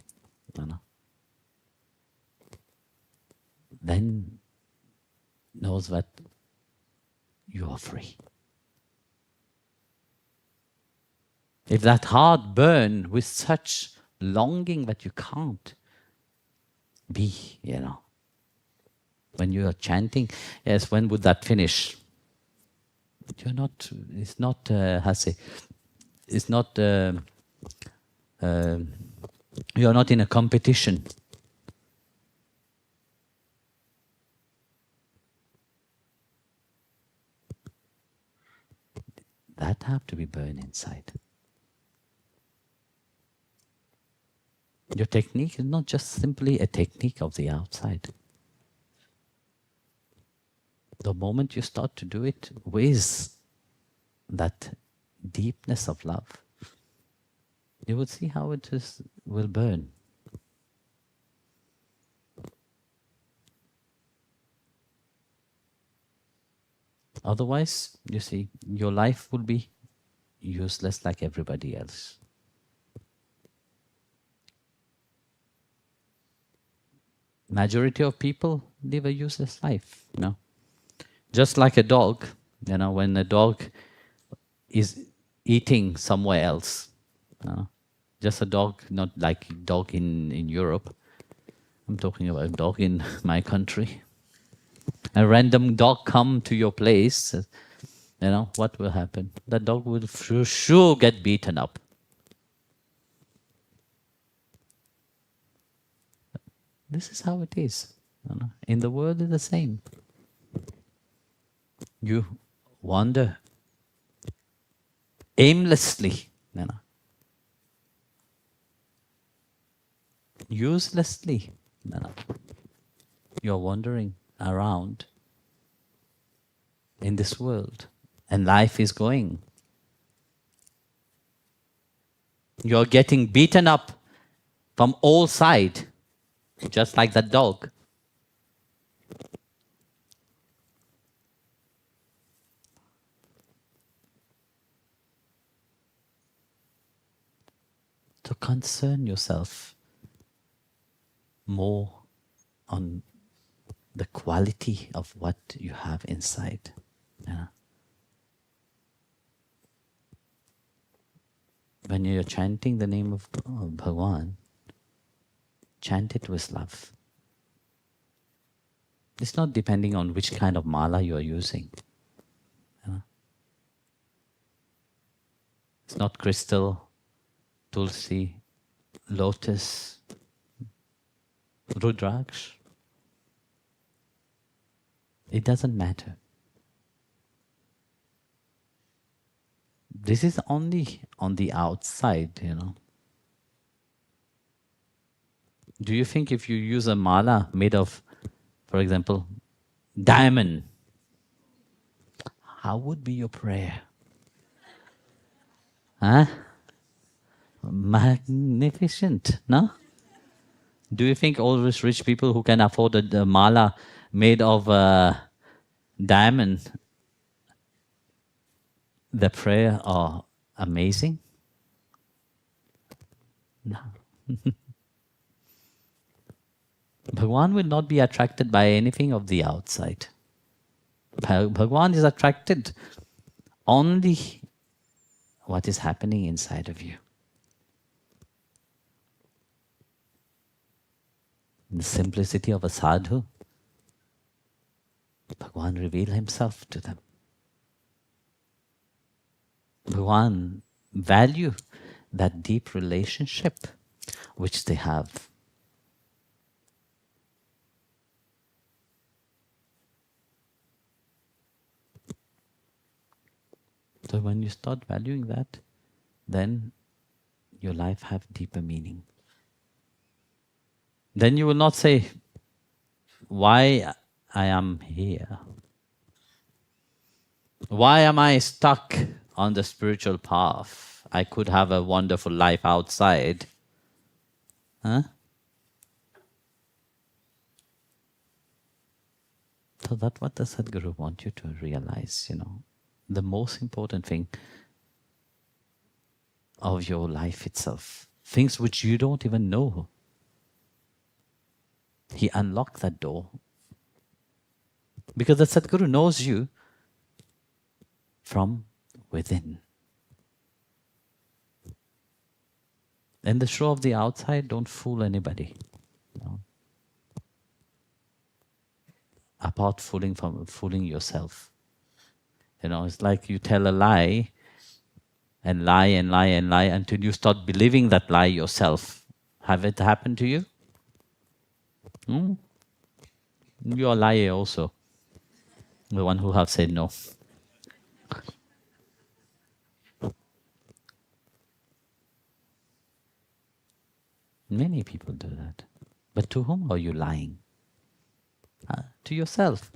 Speaker 1: then knows that you are free. If that heart burn with such longing that you can't be, when you are chanting, yes, when would that finish? You're not, it's not, it's not, you're not in a competition. that have to be burned inside. Your technique is not just simply a technique of the outside. The moment you start to do it with that deepness of love, you will see how it will burn. Otherwise, you see, your life will be useless like everybody else. Majority of people live a useless life, Just like a dog, when a dog is eating somewhere else. Just a dog, not like dog in Europe. I'm talking about a dog in my country. A random dog come to your place, what will happen? That dog will for sure get beaten up. This is how it is. In the world, it's the same. You wander aimlessly, uselessly. You're wandering around in this world, and life is going. You're getting beaten up from all sides, just like that dog. To concern yourself more on the quality of what you have inside. When you're chanting the name of Bhagwan, chant it with love. It's not depending on which kind of mala you are using. It's not crystal, tulsi, lotus, rudraksh. It doesn't matter. This is only on the outside, Do you think if you use a mala made of, for example, diamond, how would be your prayer? Magnificent, no? Do you think all these rich people who can afford a mala made of diamond, the prayer are amazing? No. Bhagwan will not be attracted by anything of the outside. Bhagwan is attracted only what is happening inside of you. In the simplicity of a sadhu, Bhagwan reveals himself to them. Bhagwan value that deep relationship which they have. So when you start valuing that, then your life have deeper meaning. Then you will not say, why I am here? Why am I stuck on the spiritual path? I could have a wonderful life outside. So that's what the Sadguru wants you to realize, The most important thing of your life itself. Things which you don't even know. He unlocked that door. Because the Sadguru knows you from within. And the show of the outside, don't fool anybody. Apart fooling yourself. It's like you tell a lie and lie and lie and lie until you start believing that lie yourself. Have it happened to you? You are a liar also. The one who have said no. Many people do that. But to whom are you lying? To yourself.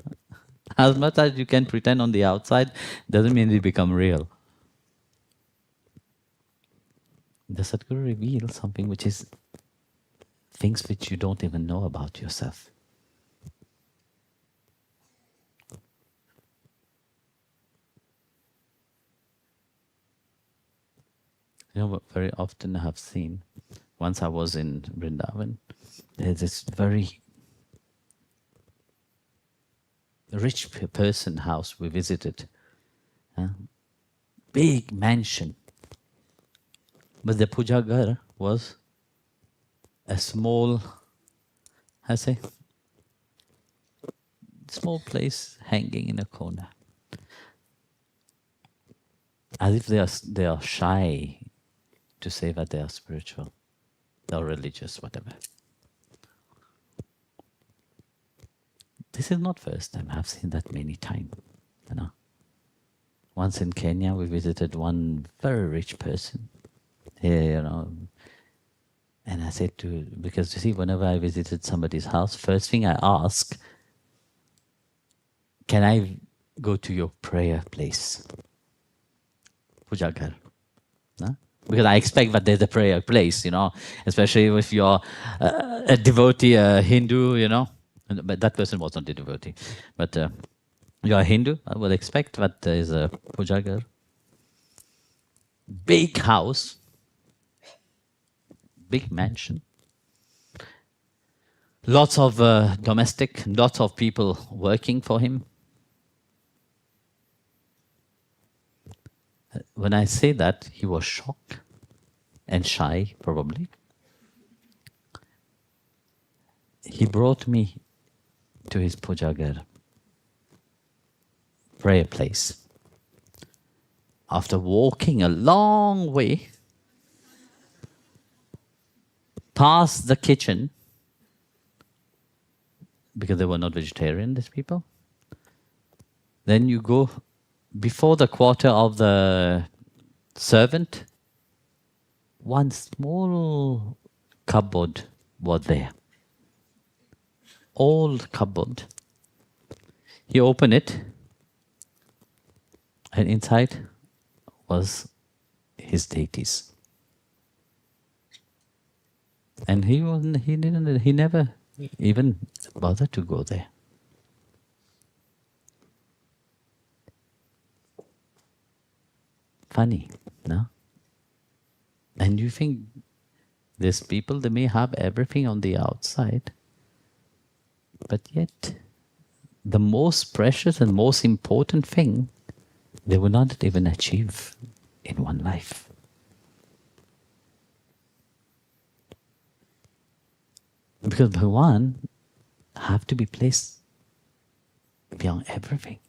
Speaker 1: As much as you can pretend on the outside, doesn't mean it become real. The Sadguru reveals something which is things which you don't even know about yourself. You know what very often I have seen, once I was in Vrindavan, there's this very rich person house we visited. Big mansion. But the puja ghar was a small, I say, small place hanging in a corner. As if they are shy to say that they are spiritual or religious, whatever. This is not first time. I've seen that many times. You know. Once in Kenya, we visited one very rich person. Here, you know. And I said because you see, whenever I visited somebody's house, first thing I ask, can I go to your prayer place? Puja ghar. No? Because I expect that there's a prayer place, you know, especially if you're a devotee, a Hindu, you know. But that person was not a devotee. But you're a Hindu, I would expect that there is a puja ghar. Big house, big mansion. Lots of domestic, lots of people working for him. When I say that, he was shocked and shy, probably. He brought me to his puja ghar, prayer place. After walking a long way, past the kitchen, because they were not vegetarian, these people, then you go before the quarter of the servant, one small cupboard was there. Old cupboard. He opened it, and inside was his deities. And he never even bothered to go there. Funny, no? And you think these people, they may have everything on the outside, but yet the most precious and most important thing they will not even achieve in one life. Because Bhagavan have to be placed beyond everything.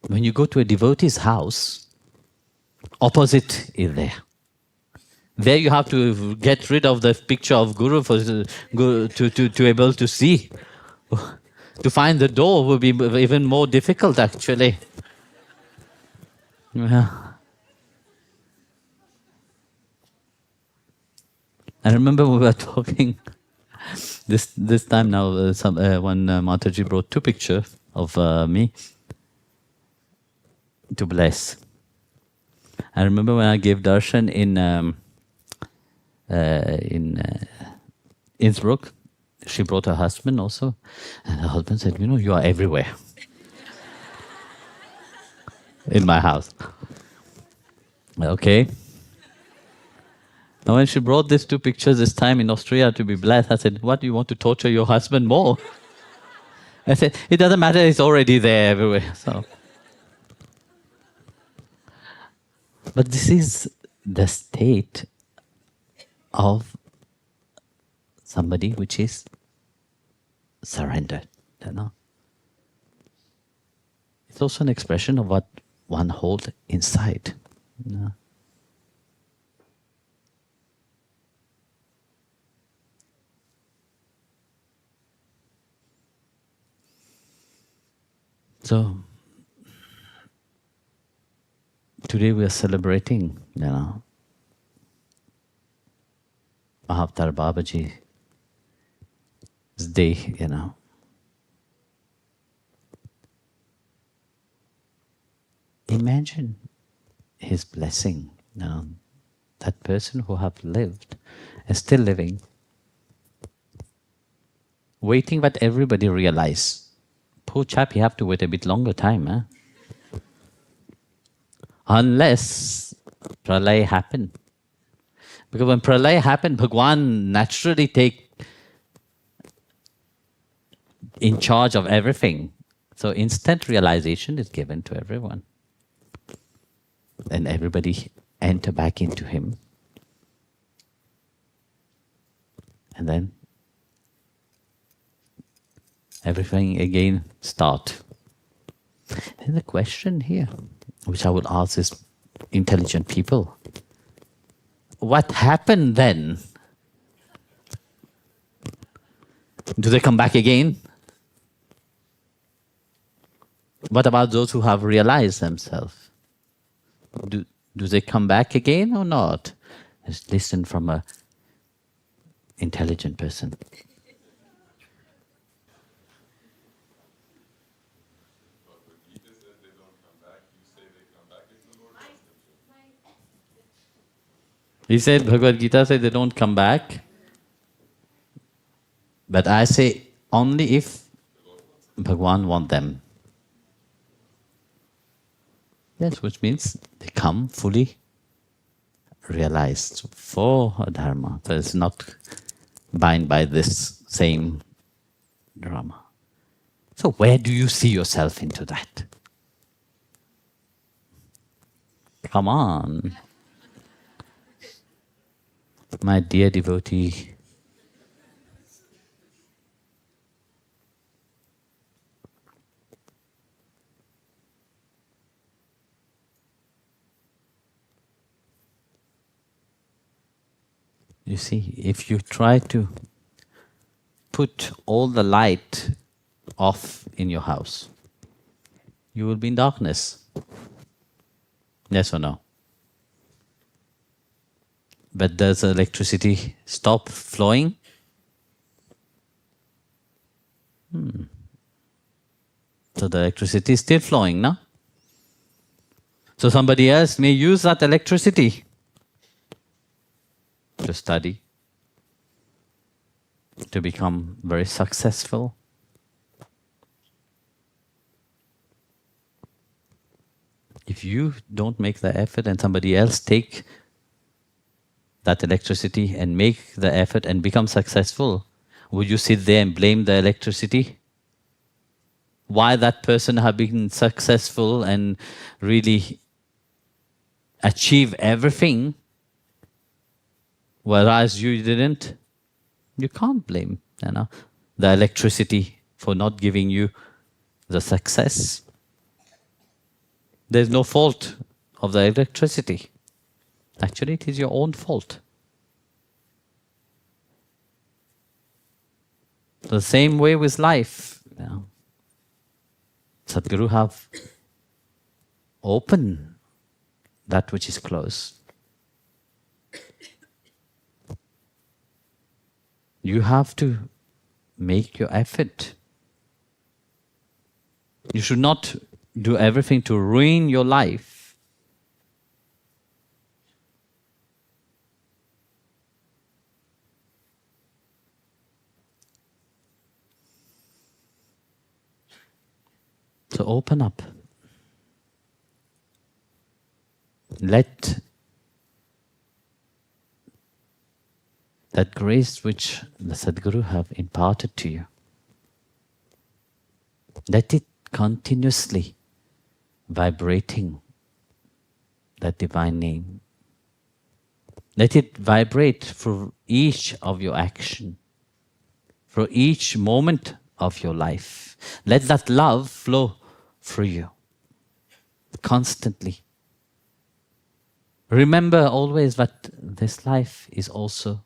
Speaker 1: When you go to a devotee's house, opposite is there. There you have to get rid of the picture of Guru to able to see. To find the door will be even more difficult, actually. Yeah. I remember we were talking this time now. When Mataji brought two pictures of me to bless. I remember when I gave darshan in Innsbruck. She brought her husband also, and her husband said, "You know, you are everywhere in my house." Okay. Now when she brought these two pictures this time in Austria to be blessed, I said, "What, do you want to torture your husband more?" I said, "It doesn't matter, it's already there everywhere." So, but this is the state of somebody which is surrendered, you know. It's also an expression of what one holds inside, you know. So today we are celebrating, you know, Mahavtar Babaji's day, Imagine his blessing. That person who have lived is still living, waiting that everybody realize. Poor chap, he have to wait a bit longer time, unless pralay happen. Because when pralay happen, Bhagwan naturally take in charge of everything. So instant realization is given to everyone. And everybody enter back into him. And then everything again start. And the question here, which I would ask is intelligent people, what happened then? Do they come back again? What about those who have realized themselves? Do they come back again or not? Just listen from an intelligent person. He said, Bhagavad Gita said they don't come back. But I say only if Bhagwan want them. Yes, which means they come fully realized for Dharma. So it's not bound by this same drama. So where do you see yourself into that? Come on. My dear devotee, you see, if you try to put all the light off in your house, you will be in darkness. Yes or no? But does electricity stop flowing? So the electricity is still flowing, no? So somebody else may use that electricity to study, to become very successful. If you don't make the effort and somebody else take that electricity and make the effort and become successful, would you sit there and blame the electricity? Why that person have been successful and really achieve everything, whereas you didn't? You can't blame the electricity for not giving you the success. There's no fault of the electricity. Actually, it is your own fault. The same way with life. Sadhguru have opened that which is closed. You have to make your effort. You should not do everything to ruin your life. So open up. Let that grace which the Sadhguru have imparted to you, let it continuously vibrating that divine name. Let it vibrate for each of your action, for each moment of your life. Let that love flow through you constantly. Remember always that this life is also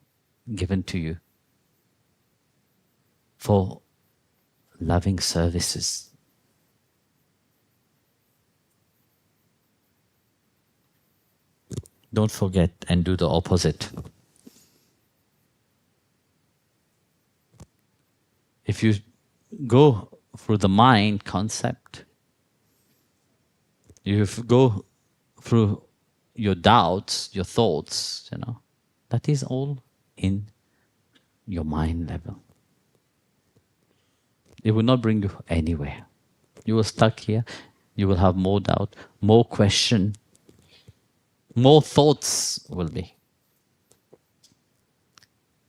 Speaker 1: given to you for loving services. Don't forget and do the opposite. If you go through the mind concept, you go through your doubts, your thoughts, that is all in your mind level. It will not bring you anywhere. You are stuck here. You will have more doubt, more question, more thoughts will be.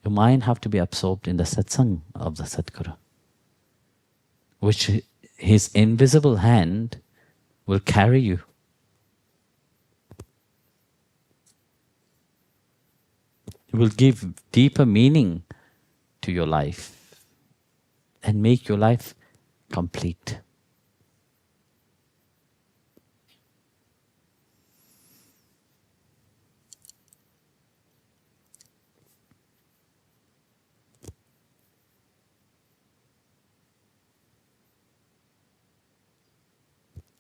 Speaker 1: Your mind have to be absorbed in the satsang of the Sadguru, which his invisible hand will carry you. It will give deeper meaning to your life and make your life complete.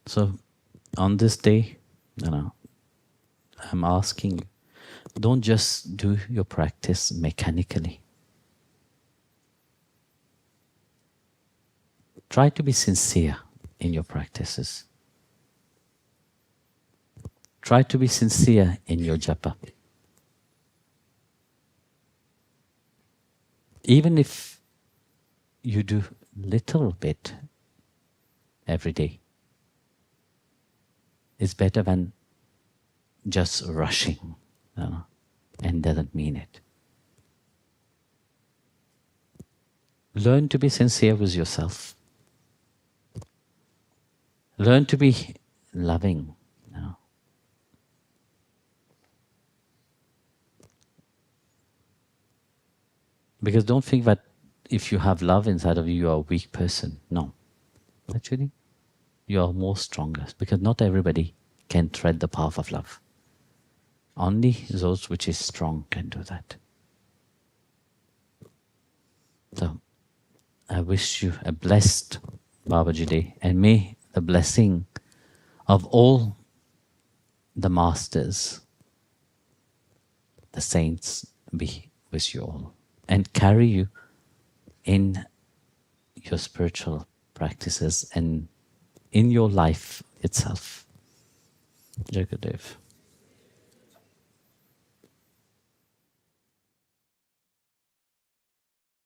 Speaker 1: So on this day, I'm asking you, don't just do your practice mechanically. Try to be sincere in your practices. Try to be sincere in your japa. Even if you do little bit every day, it's better than just rushing and doesn't mean it. Learn to be sincere with yourself. Learn to be loving. Because don't think that if you have love inside of you, you are a weak person. No. Actually, you are more stronger, because not everybody can tread the path of love. Only those which is strong can do that. So, I wish you a blessed Babaji Day, and may the blessing of all the masters, the saints, be with you all and carry you in your spiritual practices and in your life itself. Jagadev.